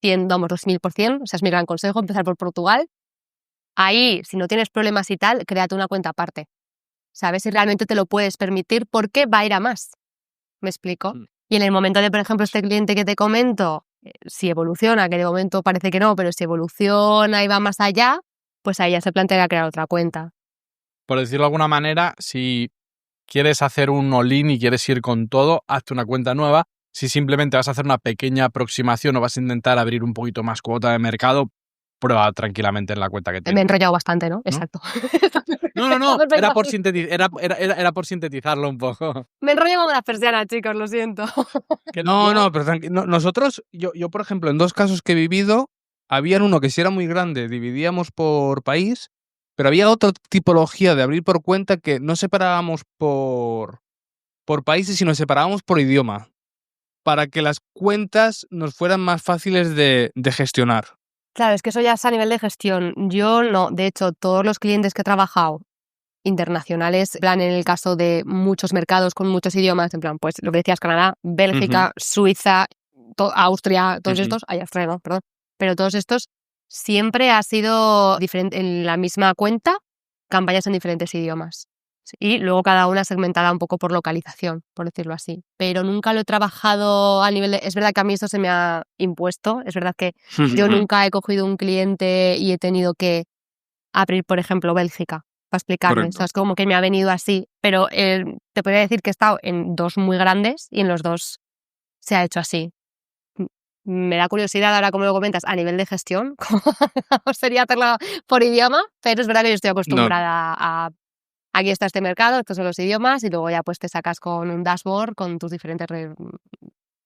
2000%, o sea, es mi gran consejo, empezar por Portugal. Ahí, si no tienes problemas y tal, créate una cuenta aparte. ¿Sabes? Si realmente te lo puedes permitir, porque va a ir a más. ¿Me explico? Mm. Y en el momento de, por ejemplo, este cliente que te comento, si evoluciona, que de momento parece que no, pero si evoluciona y va más allá, pues ahí ya se planteará crear otra cuenta. Por decirlo de alguna manera, si quieres hacer un all-in y quieres ir con todo, hazte una cuenta nueva. Si simplemente vas a hacer una pequeña aproximación o vas a intentar abrir un poquito más cuota de mercado, prueba tranquilamente en la cuenta que Me he tienes. enrollado bastante, ¿no? Exacto. No, Perfecto. era por sintetizarlo un poco. Me enrollo como las persianas, chicos, lo siento. No, pero nosotros, yo, por ejemplo, en 2 casos que he vivido, había uno que sí era muy grande, dividíamos por país, pero había otra tipología de abrir por cuenta que no separábamos por países, sino separábamos por idioma, para que las cuentas nos fueran más fáciles de gestionar. Claro, es que eso ya es a nivel de gestión. Yo no, de hecho, todos los clientes que he trabajado internacionales, en plan, en el caso de muchos mercados con muchos idiomas, en plan, pues lo que decías, Canadá, Bélgica, Suiza, Austria, todos Ujú. estos, Austria no, perdón, pero todos estos siempre ha sido diferente en la misma cuenta, campañas en diferentes idiomas. Y luego cada una segmentada un poco por localización, por decirlo así. Pero nunca lo he trabajado a nivel de... Es verdad que a mí esto se me ha impuesto, es verdad que yo nunca he cogido un cliente y he tenido que abrir, por ejemplo, Bélgica, para explicarme. Correcto. O sea, es como que me ha venido así. Pero te podría decir que he estado en 2 muy grandes y en los 2 se ha hecho así. Me da curiosidad ahora, como lo comentas, a nivel de gestión, cómo sería hacerla por idioma, pero es verdad que yo estoy acostumbrada a... Aquí está este mercado, estos son los idiomas, y luego ya pues te sacas con un dashboard con tus diferentes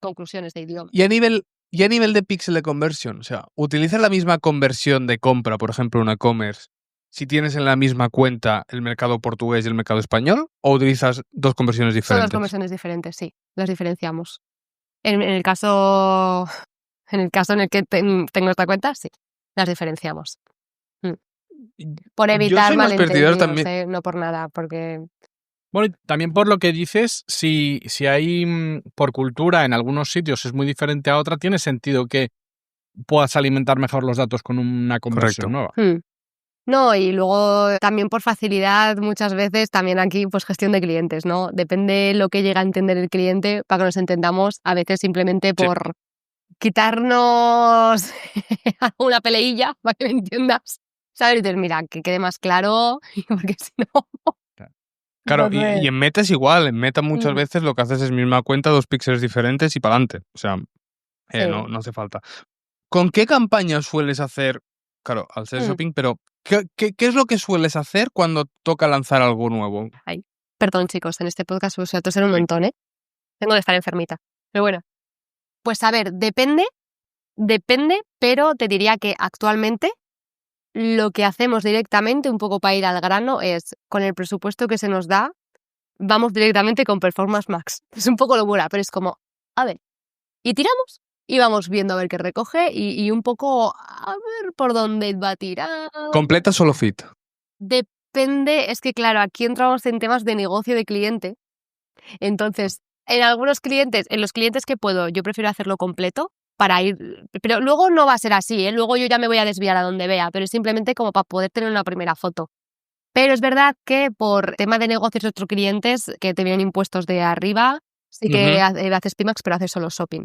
conclusiones de idioma. Y a nivel de pixel de conversión, o sea, ¿utilizas la misma conversión de compra, por ejemplo, en e-commerce, si tienes en la misma cuenta el mercado portugués y el mercado español, o utilizas 2 conversiones Son diferentes? 2 conversiones diferentes, sí, las diferenciamos. En el caso en el que tengo esta cuenta, sí, las diferenciamos. Por Yo evitar soy más partidario malentendidos, también. no por nada, porque... Bueno, y también por lo que dices, si hay por cultura en algunos sitios es muy diferente a otra, tiene sentido que puedas alimentar mejor los datos con una conversión nueva. No, y luego también por facilidad muchas veces, también aquí pues gestión de clientes, ¿no? Depende lo que llega a entender el cliente para que nos entendamos, a veces simplemente por quitarnos una peleilla para que me entiendas, ¿sabes? Y dices, mira, que quede más claro, porque si no... Claro, Entonces, y en Meta es igual. En Meta muchas Mm. veces lo que haces es misma cuenta, 2 píxeles diferentes y para adelante. O sea, Sí. no hace falta. ¿Con qué campaña sueles hacer? Claro, al ser Mm. shopping, pero ¿qué es lo que sueles hacer cuando toca lanzar algo nuevo? Ay, perdón, chicos, en este podcast os voy a toser un Sí. montón, ¿eh? Tengo de estar enfermita. Pero bueno, pues a ver, depende, pero te diría que actualmente lo que hacemos directamente, un poco para ir al grano, es con el presupuesto que se nos da, vamos directamente con Performance Max. Es un poco locura, pero es como, a ver, y tiramos y vamos viendo a ver qué recoge y un poco a ver por dónde va a tirar. Completa solo fit. Depende, es que claro, aquí entramos en temas de negocio de cliente. Entonces, en algunos clientes, en los clientes que puedo, yo prefiero hacerlo completo para ir, pero luego no va a ser así, ¿eh? Luego yo ya me voy a desviar a donde vea, pero es simplemente como para poder tener una primera foto. Pero es verdad que por tema de negocios de otros clientes que te vienen impuestos de arriba, sí que haces Pimax, pero haces solo shopping.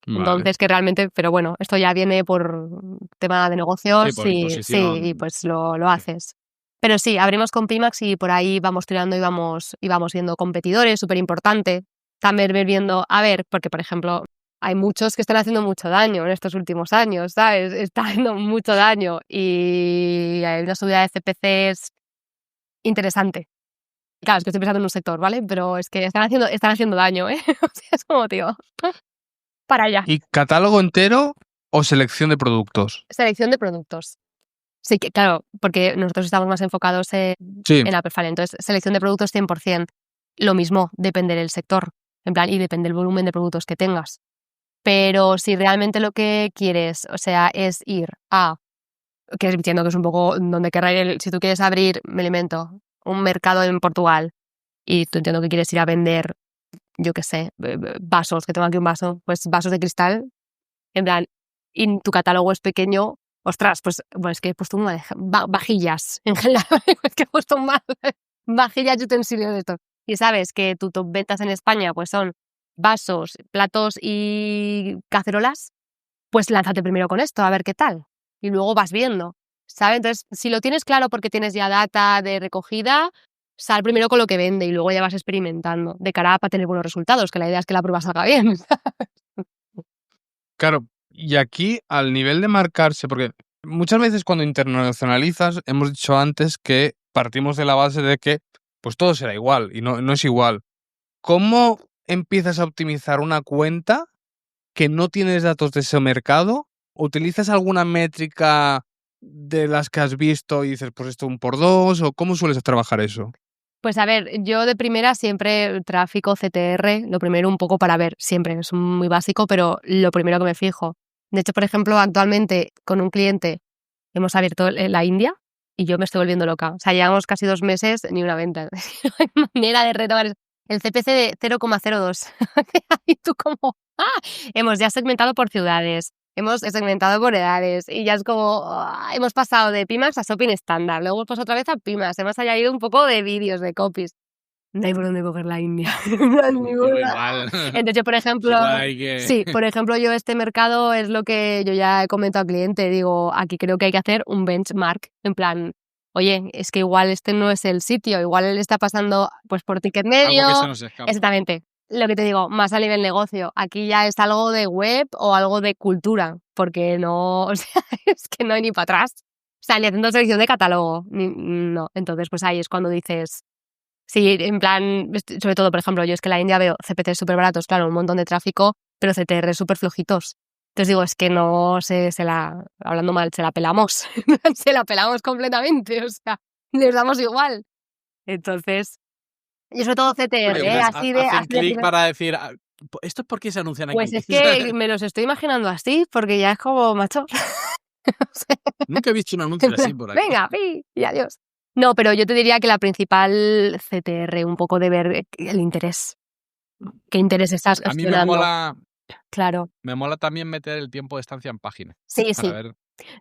Vale. Entonces, que realmente, pero bueno, esto ya viene por tema de negocios Sí, por y imposición. sí, y pues lo haces. Pero sí, abrimos con Pimax y por ahí vamos tirando y vamos viendo competidores, súper importante. También ver viendo, a ver, porque por ejemplo, hay muchos que están haciendo mucho daño en estos últimos años, ¿sabes? Está haciendo mucho daño y hay una subida de CPCs interesante. Claro, es que estoy pensando en un sector, ¿vale? Pero es que están haciendo daño, ¿eh? O sea, es como, tío, para allá. ¿Y catálogo entero o selección de productos? Selección de productos. Sí, que claro, porque nosotros estamos más enfocados Sí. en Apple Fall. Entonces, selección de productos 100%. Lo mismo, depende del sector. En plan, y depende del volumen de productos que tengas. Pero si realmente lo que quieres, o sea, es ir a, que entiendo que es un poco donde querrá ir, si tú quieres abrir, me alimento, un mercado en Portugal y tú entiendo que quieres ir a vender, yo qué sé, vasos, que tengo aquí un vaso, pues vasos de cristal, en plan, y tu catálogo es pequeño, ostras, pues bueno, es que he puesto vajillas, en general, es que he puesto vajillas y utensilios de esto. Y sabes que tu top ventas en España pues son vasos, platos y cacerolas, pues lánzate primero con esto, a ver qué tal. Y luego vas viendo, ¿sabes? Entonces, si lo tienes claro porque tienes ya data de recogida, sal primero con lo que vende y luego ya vas experimentando de cara para tener buenos resultados, que la idea es que la prueba salga bien. Claro, y aquí al nivel de marcarse, porque muchas veces cuando internacionalizas, hemos dicho antes que partimos de la base de que pues todo será igual y no es igual. ¿Cómo empiezas a optimizar una cuenta que no tienes datos de ese mercado? ¿Utilizas alguna métrica de las que has visto y dices, pues esto 1x2? ¿O cómo sueles trabajar eso? Pues a ver, yo de primera siempre tráfico, CTR, lo primero un poco para ver, siempre, es muy básico, pero lo primero que me fijo. De hecho, por ejemplo, actualmente con un cliente hemos abierto la India y yo me estoy volviendo loca. O sea, llevamos casi 2 meses ni una venta. No hay manera de retomar el CPC de 0,02. Y tú como, hemos ya segmentado por ciudades, hemos segmentado por edades y ya es como, hemos pasado de Pimax a shopping estándar, luego hemos pasado otra vez a Pimax, hemos añadido un poco de vídeos, de copies. No hay por dónde coger la India. No hay ninguna. Entonces yo, por ejemplo, sí, por ejemplo, yo este mercado es lo que yo ya he comentado al cliente, digo, aquí creo que hay que hacer un benchmark, en plan, oye, es que igual este no es el sitio, igual él está pasando pues por ticket medio. Algo que se nos escapa. Exactamente. Lo que te digo, más a nivel negocio. Aquí ya es algo de web o algo de cultura, porque no, o sea, es que no hay ni para atrás. O sea, ni haciendo selección de catálogo, no. Entonces, pues ahí es cuando dices, sí, en plan, sobre todo, por ejemplo, yo es que en la India veo CPC súper baratos, claro, un montón de tráfico, pero CTR súper flojitos. Entonces digo, es que no hablando mal, se la pelamos. Se la pelamos completamente, o sea, les damos igual. Entonces, y sobre todo CTR, así de... Hacen clic para decir, ¿esto es por qué se anuncian aquí? Pues es que me los estoy imaginando así, porque ya es como, macho. O sea, Nunca he visto un anuncio así por aquí. venga, y adiós. No, pero yo te diría que la principal CTR, un poco de ver el interés. ¿Qué interés estás A mí gestionando? me Claro. mola también meter el tiempo de estancia en página. Sí, Para sí. ver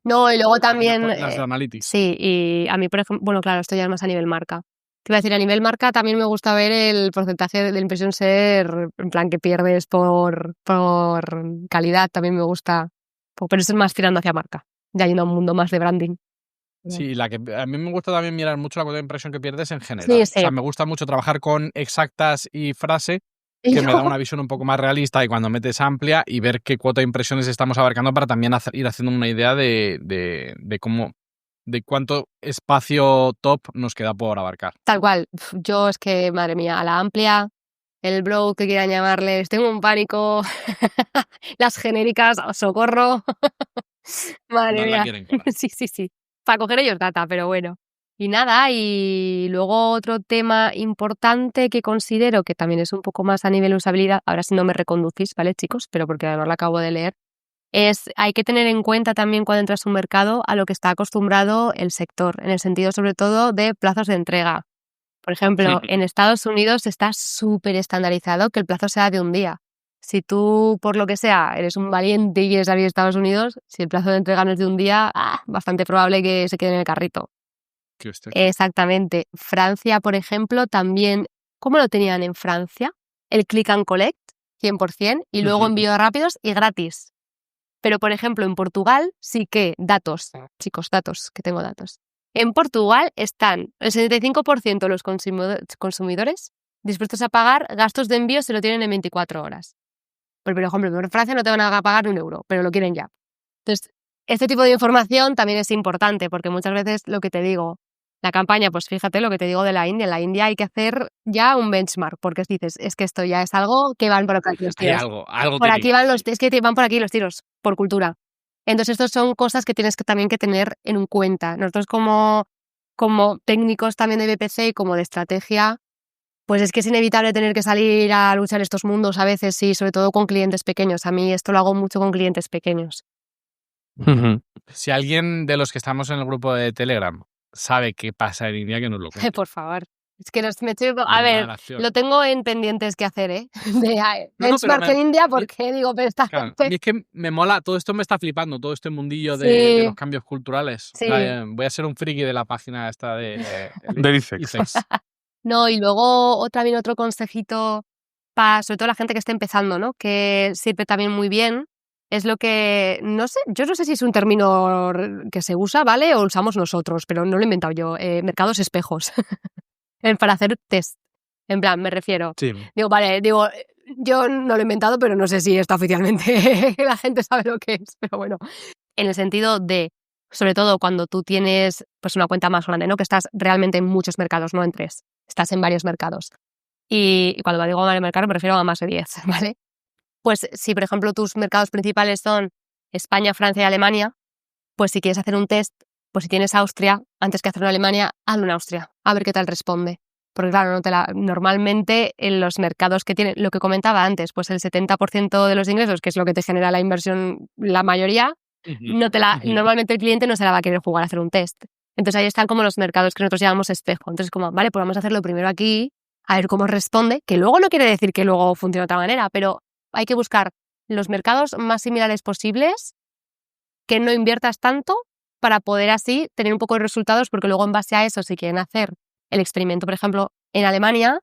No, y luego también... las de Analytics. sí, y a mí, por ejemplo, bueno, claro, esto ya es más a nivel marca. Te iba a decir, a nivel marca también me gusta ver el porcentaje de impresión ser, en plan, que pierdes por calidad, también me gusta. Pero eso es más tirando hacia marca, ya yendo a un mundo más de branding. Sí, la que a mí me gusta también mirar mucho la cuota de impresión que pierdes en general. Sí, O sea, sí. me gusta mucho trabajar con exactas y frase, Y que me da yo- una visión un poco más realista y cuando metes amplia y ver qué cuota de impresiones estamos abarcando para también ir haciendo una idea de cómo, de cuánto espacio top nos queda por abarcar. Tal cual. Yo es que, madre mía, a la amplia, el blow que quieran llamarles, tengo un pánico. Las genéricas, socorro. Madre No la mía. quieren colar. Sí, sí, sí. Para coger ellos data, pero bueno. Y nada, y luego otro tema importante que considero que también es un poco más a nivel usabilidad, ahora si no me reconducís, ¿vale, chicos? Pero porque además lo acabo de leer, es hay que tener en cuenta también cuando entras a un mercado a lo que está acostumbrado el sector, en el sentido sobre todo de plazos de entrega. Por ejemplo, en Estados Unidos está súper estandarizado que el plazo sea de un día. Si tú, por lo que sea, eres un valiente y quieres salir de Estados Unidos, si el plazo de entrega no es de un día, bastante probable que se quede en el carrito. Que usted- Exactamente. Francia, por ejemplo, también, ¿cómo lo tenían en Francia? El click and collect, 100%, y luego Ujú. envíos rápidos y gratis. Pero, por ejemplo, en Portugal sí que datos, chicos, datos, que tengo datos. En Portugal están el 75% de los consumidores dispuestos a pagar gastos de envío si lo tienen en 24 horas. Por ejemplo, en Francia no te van a pagar ni un euro, pero lo quieren ya. Entonces, este tipo de información también es importante porque muchas veces lo que te digo, la campaña, pues fíjate lo que te digo de la India. En la India hay que hacer ya un benchmark porque dices, es que esto ya es algo que van por aquí los Hay tiros. algo Por tiene aquí van es que van por aquí los tiros, por cultura. Entonces, estos son cosas que tienes que también que tener en cuenta. Nosotros como técnicos también de BPC y como de estrategia, pues es que es inevitable tener que salir a luchar estos mundos a veces, sí, sobre todo con clientes pequeños. A mí esto lo hago mucho con clientes pequeños. Si alguien de los que estamos en el grupo de Telegram sabe qué pasa en India, que nos lo cuente. Por favor. Es que me estoy... Me A llama ver, la acción. lo tengo en pendientes que hacer, ¿eh? De No, benchmark pero en India, porque digo, pero esta claro, gente... a mí es que me mola, todo esto me está flipando, todo este mundillo Sí. de los cambios culturales. Sí. Voy a ser un friki de la página esta de Del ICEX. ICEX. No, y luego también otro consejito para sobre todo la gente que está empezando, ¿no? Que sirve también muy bien, es lo que, no sé, yo no sé si es un término que se usa, ¿vale? O lo usamos nosotros, pero no lo he inventado yo, mercados espejos, para hacer test. En plan, me refiero, Sí. digo, yo no lo he inventado, pero no sé si está oficialmente, la gente sabe lo que es, pero bueno, en el sentido de, sobre todo cuando tú tienes pues una cuenta más grande, ¿no? Que estás realmente en muchos mercados, no en 3, estás en varios mercados. Y cuando digo varios mercados me refiero a más de 10, ¿vale? Pues si, por ejemplo, tus mercados principales son España, Francia y Alemania, pues si quieres hacer un test, pues si tienes Austria, antes que hacerlo en Alemania, hazlo en Austria, a ver qué tal responde. Porque claro, normalmente en los mercados que tienen, lo que comentaba antes, pues el 70% de los ingresos, que es lo que te genera la inversión, la mayoría, normalmente el cliente no se la va a querer jugar a hacer un test. Entonces ahí están como los mercados que nosotros llamamos espejo. Entonces como, vale, pues vamos a hacerlo primero aquí, a ver cómo responde, que luego no quiere decir que luego funcione de otra manera, pero hay que buscar los mercados más similares posibles, que no inviertas tanto para poder así tener un poco de resultados, porque luego en base a eso, si quieren hacer el experimento, por ejemplo, en Alemania,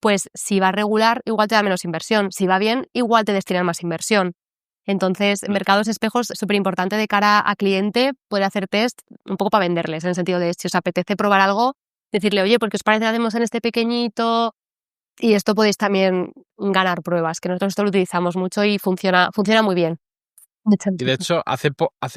pues si va regular, igual te da menos inversión. Si va bien, igual te destinan más inversión. Entonces, mercados espejos, súper importante de cara a cliente, poder hacer test un poco para venderles, en el sentido de si os apetece probar algo, decirle, oye, ¿por qué os parece que hacemos en este pequeñito? Y esto podéis también ganar pruebas, que nosotros esto lo utilizamos mucho y funciona muy bien. Y de hecho, hace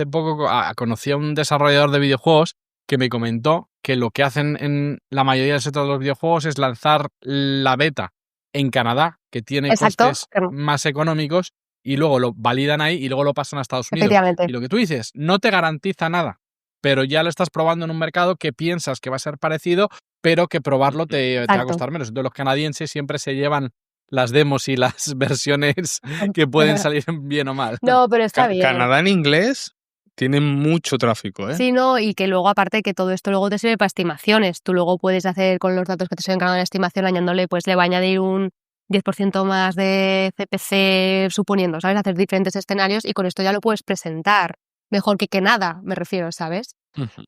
poco conocí a un desarrollador de videojuegos que me comentó que lo que hacen en la mayoría del sector de los videojuegos es lanzar la beta en Canadá, que tiene costes más económicos, y luego lo validan ahí y luego lo pasan a Estados Unidos. Efectivamente. Y lo que tú dices, no te garantiza nada, pero ya lo estás probando en un mercado que piensas que va a ser parecido, pero que probarlo te va a costar menos. Entonces los canadienses siempre se llevan las demos y las versiones que pueden salir bien o mal. No, pero está bien. Canadá en inglés tiene mucho tráfico, ¿eh? Sí, no, y que luego aparte que todo esto luego te sirve para estimaciones. Tú luego puedes hacer con los datos que te sirven en cada estimación, añadiéndole, pues le va a añadir un 10% más de CPC suponiendo, ¿sabes? Hacer diferentes escenarios y con esto ya lo puedes presentar. Mejor que nada, me refiero, ¿sabes?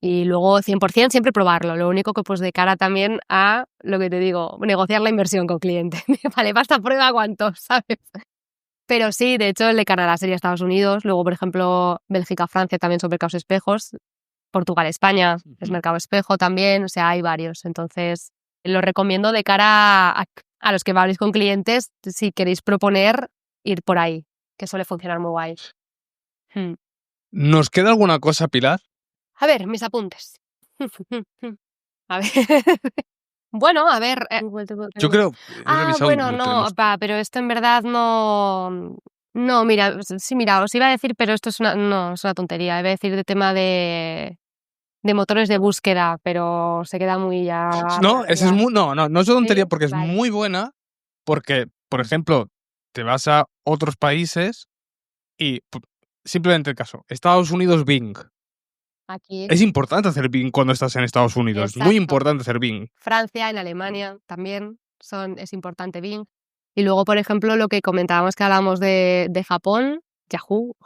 Y luego 100% siempre probarlo. Lo único que pues de cara también a lo que te digo, negociar la inversión con cliente. Vale, basta prueba cuánto, ¿sabes? Pero sí, de hecho el de Canadá sería Estados Unidos. Luego, por ejemplo, Bélgica, Francia también son mercados espejos. Portugal, España, es Ujú. mercado espejo también, o sea, hay varios. Entonces, lo recomiendo de cara a los que habléis con clientes, si queréis proponer, ir por ahí, que suele funcionar muy guay. ¿Nos queda alguna cosa, Pilar? A ver, mis apuntes. A ver. Bueno, a ver. Yo creo he revisado Bueno, lo no, tenemos. pero esto en verdad no. No, mira, sí, mira, os iba a decir, pero esto es no, es una tontería. Iba a decir de tema de motores de búsqueda, pero se queda muy ya. No, ese es muy, no es tontería ¿Sí? porque es Vale. muy buena, porque, por ejemplo, te vas a otros países y simplemente el caso, Estados Unidos Bing. Aquí. Es importante hacer Bing cuando estás en Estados Unidos. Muy Exacto. importante hacer Bing. Francia, en Alemania también es importante Bing. Y luego, por ejemplo, lo que comentábamos que hablábamos de Japón, Yahoo.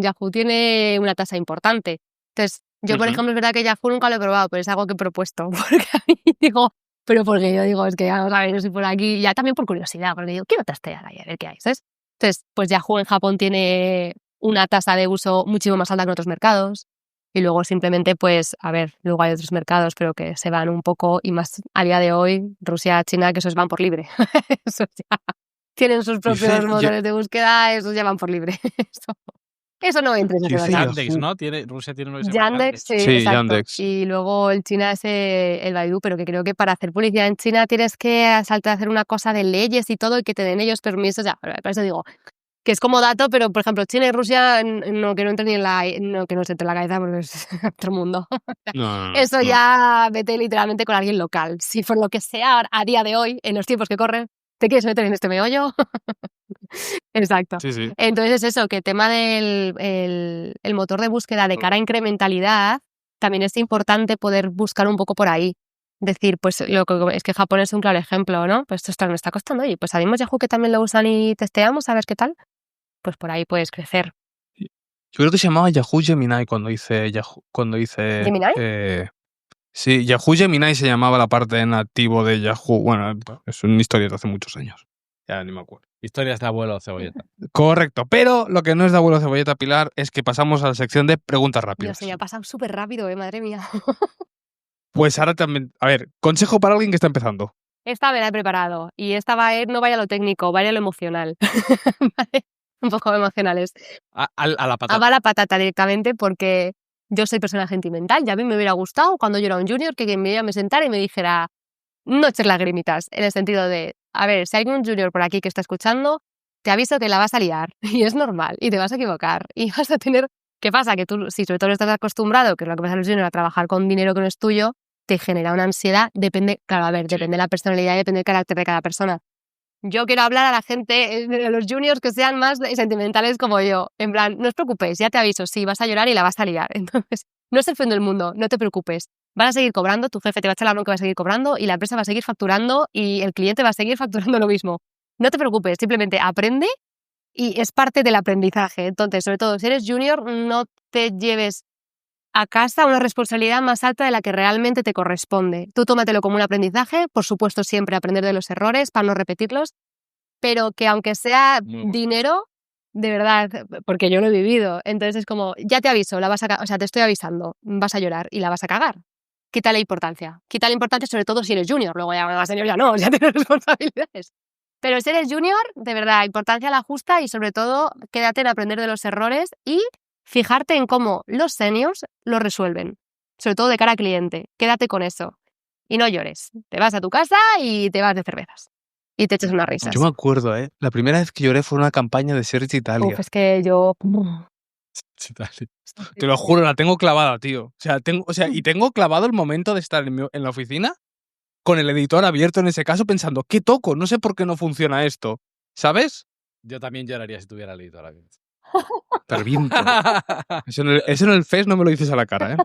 Yahoo tiene una tasa importante. Entonces, yo, por Ujú. ejemplo, es verdad que Yahoo nunca lo he probado, pero es algo que he propuesto. Porque a mí digo, pero porque yo digo, es que vamos a ver, yo soy por aquí, ya también por curiosidad, porque digo, quiero testear ahí, a ver qué hay, ¿sabes? Entonces, pues Yahoo en Japón tiene una tasa de uso muchísimo más alta que en otros mercados. Y luego simplemente, pues, a ver, luego hay otros mercados, pero que se van un poco, y más a día de hoy, Rusia, China, que esos van por libre. Esos ya tienen sus propios Dice, motores de búsqueda, esos ya van por libre. Eso no entra en ese dice mercado. Yandex, Yahoo. ¿no? Rusia tiene uno que se llama Yandex, Yandex. Sí, exacto. Yandex. Y luego el China es el Baidu, pero que creo que para hacer publicidad en China tienes que saltar a hacer una cosa de leyes y todo y que te den ellos permisos. Ya, por eso digo que es como dato, pero por ejemplo China y Rusia no, que no entre ni en no, que no se entre en la cabeza porque es otro mundo. No. Eso ya vete literalmente con alguien local. Si por lo que sea a día de hoy, en los tiempos que corren, te quieres meter en este meollo. Exacto. Sí, sí. Entonces es eso, que el tema del el motor de búsqueda de cara a incrementalidad, también es importante poder buscar un poco por ahí. Decir, pues es que Japón es un claro ejemplo, ¿no? Pues esto me está costando. Oye, pues abrimos Yahoo que también lo usan y testeamos a ver qué tal. Pues por ahí puedes crecer. Yo creo que se llamaba Yahoo Gemini cuando hice Yahoo. ¿Gemini? Sí, Yahoo Gemini se llamaba la parte nativo de Yahoo. Bueno, es una historia de hace muchos años. Ya ni me acuerdo. Historias de abuelo cebolleta. Correcto, pero lo que no es de abuelo cebolleta, Pilar, es que pasamos a la sección de preguntas Dios, rápidas. se me ha pasado súper rápido, madre mía. Pues ahora también, a ver, consejo para alguien que está empezando. Esta me la he preparado y esta no vaya a lo técnico, vaya a lo emocional. ¿Vale? Un poco emocionales. A la patata. Va la patata directamente porque yo soy persona sentimental y a mí me hubiera gustado cuando yo era un junior que me sentara y me dijera no eches lagrimitas, en el sentido de, a ver, si hay un junior por aquí que está escuchando, te aviso que la vas a liar y es normal y te vas a equivocar y vas a tener... ¿Qué pasa? Que tú, si sobre todo no estás acostumbrado, que es lo que pasa a los juniors, a trabajar con dinero que no es tuyo, te genera una ansiedad, depende, claro, a ver, depende de la personalidad y depende del carácter de cada persona. Yo quiero hablar a la gente, a los juniors que sean más sentimentales como yo. En plan, no os preocupéis, ya te aviso, sí, vas a llorar y la vas a liar. Entonces, no es el fin del mundo, no te preocupes. Vas a seguir cobrando, tu jefe te va a echar la bronca, va a seguir cobrando y la empresa va a seguir facturando y el cliente va a seguir facturando lo mismo. No te preocupes, simplemente aprende y es parte del aprendizaje. Entonces, sobre todo, si eres junior, no te lleves a casa una responsabilidad más alta de la que realmente te corresponde. Tú tómatelo como un aprendizaje, por supuesto siempre aprender de los errores para no repetirlos, pero que aunque sea dinero, de verdad, porque yo lo he vivido, entonces es como, ya te aviso, o sea, te estoy avisando, vas a llorar y la vas a cagar. Quítale importancia sobre todo si eres junior, luego ya más senior ya no, ya tienes responsabilidades. Pero si eres junior, de verdad, importancia a la justa y sobre todo quédate en aprender de los errores y fijarte en cómo los seniors lo resuelven, sobre todo de cara al cliente. Quédate con eso y no llores. Te vas a tu casa y te vas de cervezas y te echas unas risas. Yo me acuerdo, la primera vez que lloré fue una campaña de Serge Italia. Uf, es que yo... Te lo juro, la tengo clavada, tío. Y tengo clavado el momento de estar en la oficina con el editor abierto en ese caso pensando, ¿qué toco? No sé por qué no funciona esto. ¿Sabes? Yo también lloraría si tuviera leído la vida. Te reviento. Eso en el FES no me lo dices a la cara, ¿eh?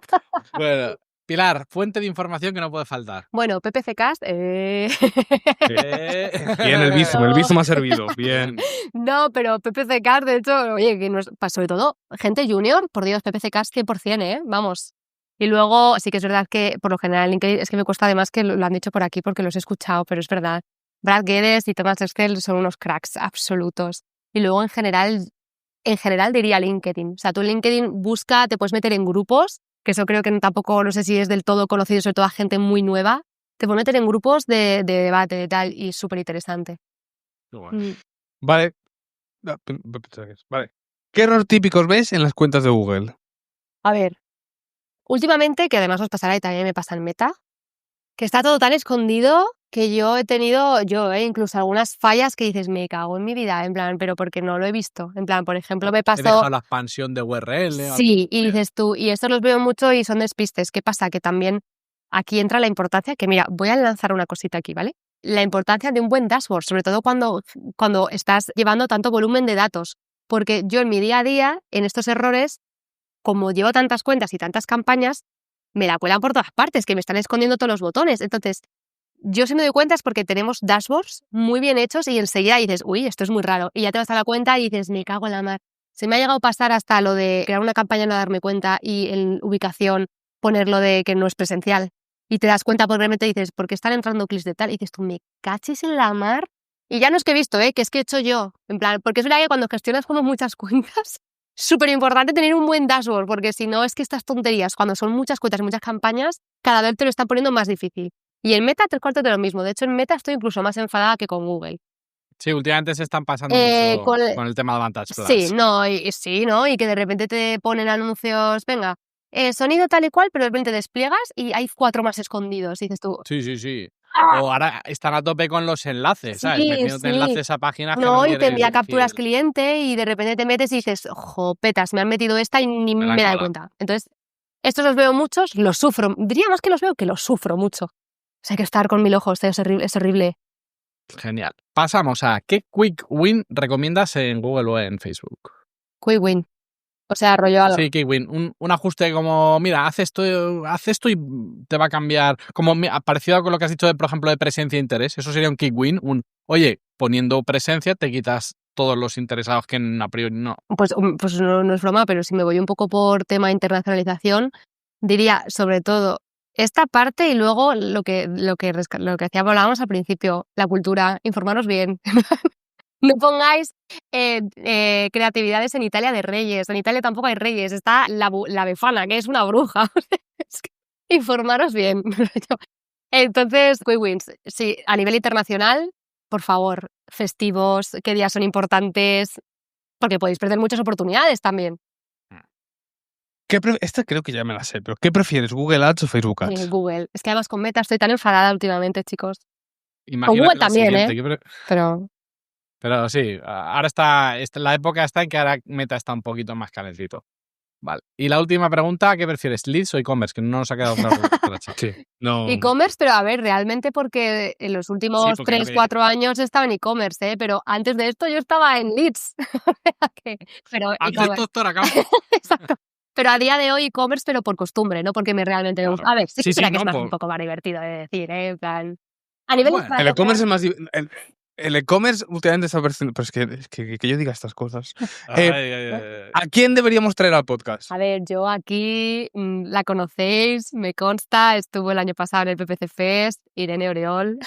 Bueno, Pilar, fuente de información que no puede faltar. Bueno, PPCcast... Bien, el Bizum ha servido. Bien. No, pero PPCcast, de hecho, oye, que sobre todo gente junior, por Dios, PPCcast 100%, ¿eh? Vamos. Y luego, sí que es verdad que por lo general LinkedIn, es que me cuesta además que lo han dicho por aquí porque los he escuchado, pero es verdad. Brad Geddes y Thomas Excel son unos cracks absolutos. Y luego en general diría LinkedIn. O sea, tú en LinkedIn te puedes meter en grupos que eso creo que tampoco, no sé si es del todo conocido, sobre todo a gente muy nueva, te puede meter en grupos de debate, de tal, y es súper interesante. Vale. Vale. ¿Qué error típicos ves en las cuentas de Google? A ver, últimamente, que además os pasará y también me pasa en Meta, que está todo tan escondido que yo he tenido, incluso algunas fallas que dices, me cago en mi vida, en plan, pero porque no lo he visto. En plan, por ejemplo, me He pasó... dejado la expansión de URL. Sí, y dices tú, y estos los veo mucho y son despistes. ¿Qué pasa? Que también aquí entra la importancia, que mira, voy a lanzar una cosita aquí, ¿vale? La importancia de un buen dashboard, sobre todo cuando estás llevando tanto volumen de datos. Porque yo en mi día a día, en estos errores, como llevo tantas cuentas y tantas campañas, me la cuelan por todas partes, que me están escondiendo todos los botones. Entonces, yo sí me doy cuenta es porque tenemos dashboards muy bien hechos y enseguida dices, uy, esto es muy raro. Y ya te vas a la cuenta y dices, me cago en la mar. Se me ha llegado a pasar hasta lo de crear una campaña no darme cuenta y en ubicación ponerlo de que no es presencial. Y te das cuenta porque realmente dices, ¿por qué están entrando clics de tal? Y dices tú, me cachis en la mar. Y ya no es que he visto, que es que he hecho yo. En plan, porque es verdad que cuando gestionas como muchas cuentas, súper importante tener un buen dashboard, porque si no es que estas tonterías, cuando son muchas cuentas, muchas campañas, cada vez te lo están poniendo más difícil. Y en Meta, 3/4 de lo mismo. De hecho, en Meta estoy incluso más enfadada que con Google. Sí, últimamente se están pasando mucho con el tema de Advantage Plus. Sí, ¿no? Y que de repente te ponen anuncios, venga, sonido tal y cual, pero de repente despliegas y hay 4 más escondidos. Y dices tú... Sí. ¡ah! O ahora están a tope con los enlaces, ¿sabes? Sí, Metiéndote enlaces a páginas que no, y te quieres envía capturas decir, cliente y de repente te metes y dices, jopetas, me han metido esta y ni Me la han me he dado colado. cuenta. Entonces, estos los veo muchos, los sufro. Diría más que los veo, que los sufro mucho. O sea, hay que estar con 1000 ojos, es horrible. Genial. Pasamos a ¿qué quick win recomiendas en Google o en Facebook? Quick win. O sea, rollo algo. Sí, quick win. Un ajuste como, mira, haz esto y te va a cambiar. Como parecido con lo que has dicho, por ejemplo, de presencia e interés. Eso sería un quick win. Oye, poniendo presencia te quitas todos los interesados que a priori no. Pues no es broma, pero si me voy un poco por tema de internacionalización, diría sobre todo esta parte y luego lo que hablábamos al principio, la cultura, informaros bien. No pongáis creatividades en Italia de reyes. En Italia tampoco hay reyes. Está la Befana, que es una bruja. Es que informaros bien. Entonces, quick wins. Sí, a nivel internacional, por favor, festivos, qué días son importantes, porque podéis perder muchas oportunidades también. Esta creo que ya me la sé, pero ¿qué prefieres, Google Ads o Facebook Ads? Google. Es que además con Meta estoy tan enfadada últimamente, chicos. Imagínate Google la también, siguiente, Pero sí, ahora la época está en que ahora Meta está un poquito más calentito. Vale. Y la última pregunta, ¿qué prefieres? ¿Leads o e-commerce? Que no nos ha quedado claro. Sí, no. E-commerce, pero a ver, realmente porque en los últimos 3-4 años estaba en e-commerce, pero antes de esto yo estaba en leads. Pero exacto. Pero a día de hoy e-commerce, pero por costumbre, no porque me realmente me gusta. A ver, sí que será que es un poco más divertido de decir, en plan... A nivel el e-commerce es más... El e-commerce últimamente está apareciendo... Pero es que yo diga estas cosas. ¿A quién deberíamos traer al podcast? A ver, yo aquí la conocéis, me consta, estuvo el año pasado en el PPC Fest, Irene Oreol,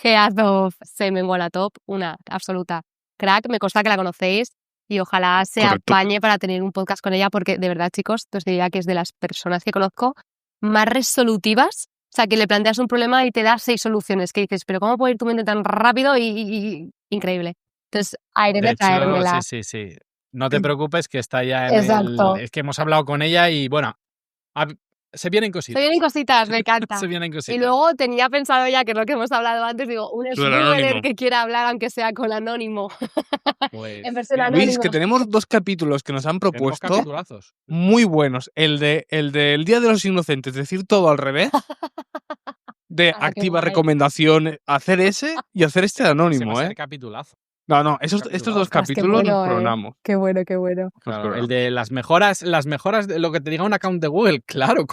Head of Semen Walla Top, una absoluta crack, me consta que la conocéis y ojalá se apañe para tener un podcast con ella porque de verdad, chicos, os diría que es de las personas que conozco más resolutivas. O sea, que le planteas un problema y te da 6 soluciones, que dices, pero ¿cómo puede ir tu mente tan rápido? Y increíble. Entonces, a Irene traérmela. Sí. No te preocupes que está ya Exacto. Es que hemos hablado con ella y bueno, se vienen cositas. Me encanta. Se vienen cositas. Y luego tenía pensado ya, que es lo que hemos hablado antes, digo, un spoiler que quiera hablar aunque sea con anónimo. Pues, en versión anónimo. Luis, que tenemos 2 capítulos que nos han propuesto muy buenos. El del Día de los Inocentes, decir todo al revés. De activa recomendación, hacer ese y hacer este de anónimo, capitulazo. No, estos 2 capítulos los coronamos. Qué bueno. Claro, el de las mejoras de lo que te diga un account de Google, claro.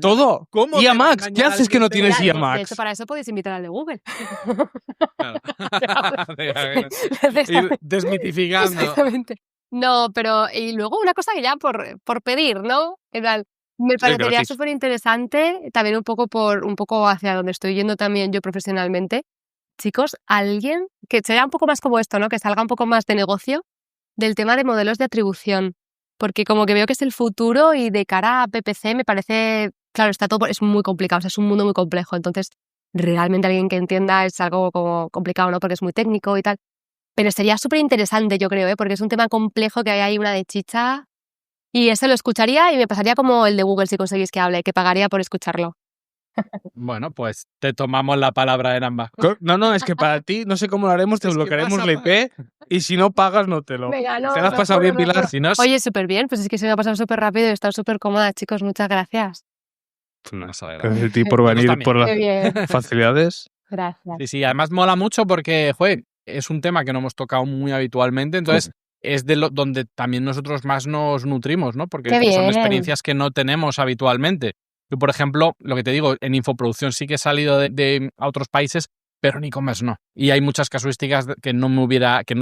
Todo. IA Max, ¿qué haces que no tienes IA Max? De hecho, para eso podéis invitar al de Google. Claro. Ir desmitificando. Exactamente. No, pero y luego una cosa que ya por pedir, ¿no? Me parecería súper interesante, también un poco hacia donde estoy yendo también yo profesionalmente. Chicos, alguien que sea un poco más como esto, ¿no? Que salga un poco más de negocio del tema de modelos de atribución. porque como que veo que es el futuro y de cara a PPC me parece, claro, está todo, es muy complicado, o sea, es un mundo muy complejo, entonces realmente alguien que entienda es algo como complicado, ¿no? Porque es muy técnico y tal, pero sería súper interesante, yo creo, porque es un tema complejo que hay ahí una de chicha y ese lo escucharía y me pasaría como el de Google si conseguís que hable, que pagaría por escucharlo. Bueno, pues te tomamos la palabra en ambas. No, es que para ti, no sé cómo lo haremos, te Es que bloquearemos vas a la IP y si no pagas, no te lo. Venga, no, ¿Te lo has no pasado puedo, bien, no Pilar? puedo. Si no, Oye, súper bien, pues es que se me ha pasado súper rápido y he estado súper cómoda, chicos, muchas gracias. nos alegra. Gracias a ti por Nosotros venir, también. por Qué bien, las facilidades. gracias. Sí, además mola mucho porque, joder, es un tema que no hemos tocado muy habitualmente, entonces es de donde también nosotros más nos nutrimos, ¿no? Porque Qué son bien. experiencias que no tenemos habitualmente. Yo, por ejemplo, lo que te digo, en infoproducción sí que he salido a otros países, pero en e-commerce no. Y hay muchas casuísticas que no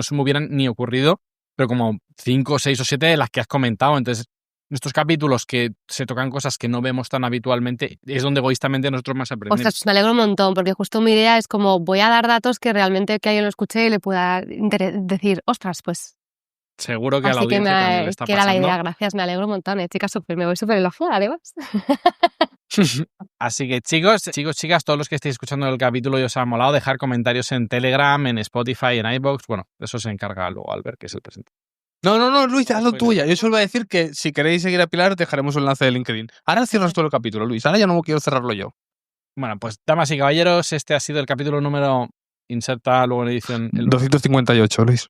se me hubieran ni ocurrido, pero como 5, 6 o 7 de las que has comentado. Entonces, en estos capítulos que se tocan cosas que no vemos tan habitualmente, es donde egoístamente nosotros más aprendemos. Ostras, pues me alegro un montón, porque justo mi idea es como voy a dar datos que realmente que alguien lo escuche y le pueda decir, ostras, pues Seguro que a la así que, audiencia también le está que era la pasando. idea, gracias, me alegro un montón, chicas, me voy súper enojada, además. Así que chicos, chicas, todos los que estéis escuchando el capítulo y os ha molado, dejar comentarios en Telegram, en Spotify, en iVoox. Bueno, de eso se encarga luego Albert, que es el presentador. No, Luis, hazlo Spoiler. tuya. Yo solo voy a decir que si queréis seguir a Pilar, dejaremos el enlace de LinkedIn. Ahora cierras todo el capítulo, Luis. Ahora ya no quiero cerrarlo yo. Bueno, pues damas y caballeros, este ha sido el capítulo número, inserta luego en edición, el 258, Luis.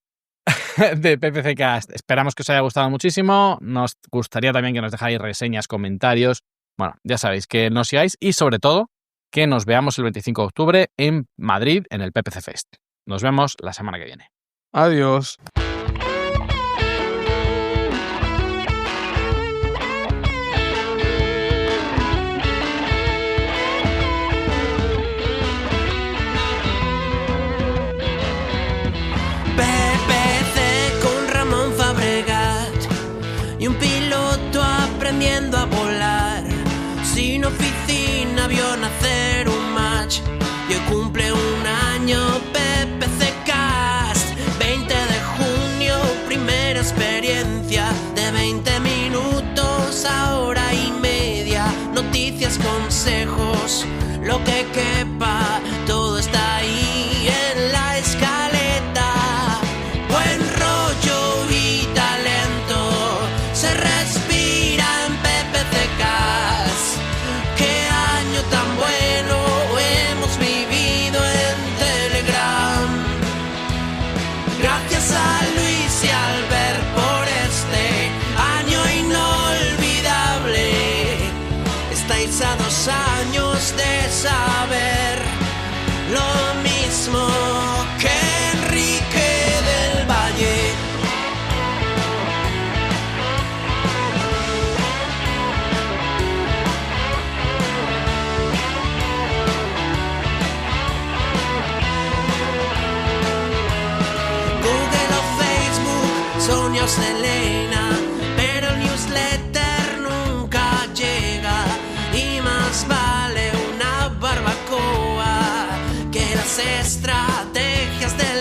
de PPC Cast. Esperamos que os haya gustado muchísimo. Nos gustaría también que nos dejáis reseñas, comentarios. Bueno, ya sabéis que nos sigáis y sobre todo que nos veamos el 25 de octubre en Madrid en el PPC Fest. Nos vemos la semana que viene. Adiós. PPC con Ramón Fabregat y un piloto aprendiendo a volar. Sin oficina vio nacer un match y hoy cumple un año PPC Cast. 20 de junio, primera experiencia de 20 minutos a hora y media. Noticias, consejos, lo que quepa, todo está ahí en la escaleta. Buen rollo y talento se respira en PPC Cast. Qué año tan bueno hemos vivido en Telegram. Gracias a Luis y Albert por este año inolvidable. Estáis a 2 años de saber lo mismo que Enrique del Valle. Google o Facebook, Sonia o Selena, pero el newsletter nunca llega y más vale una barbacoa que las estrategias del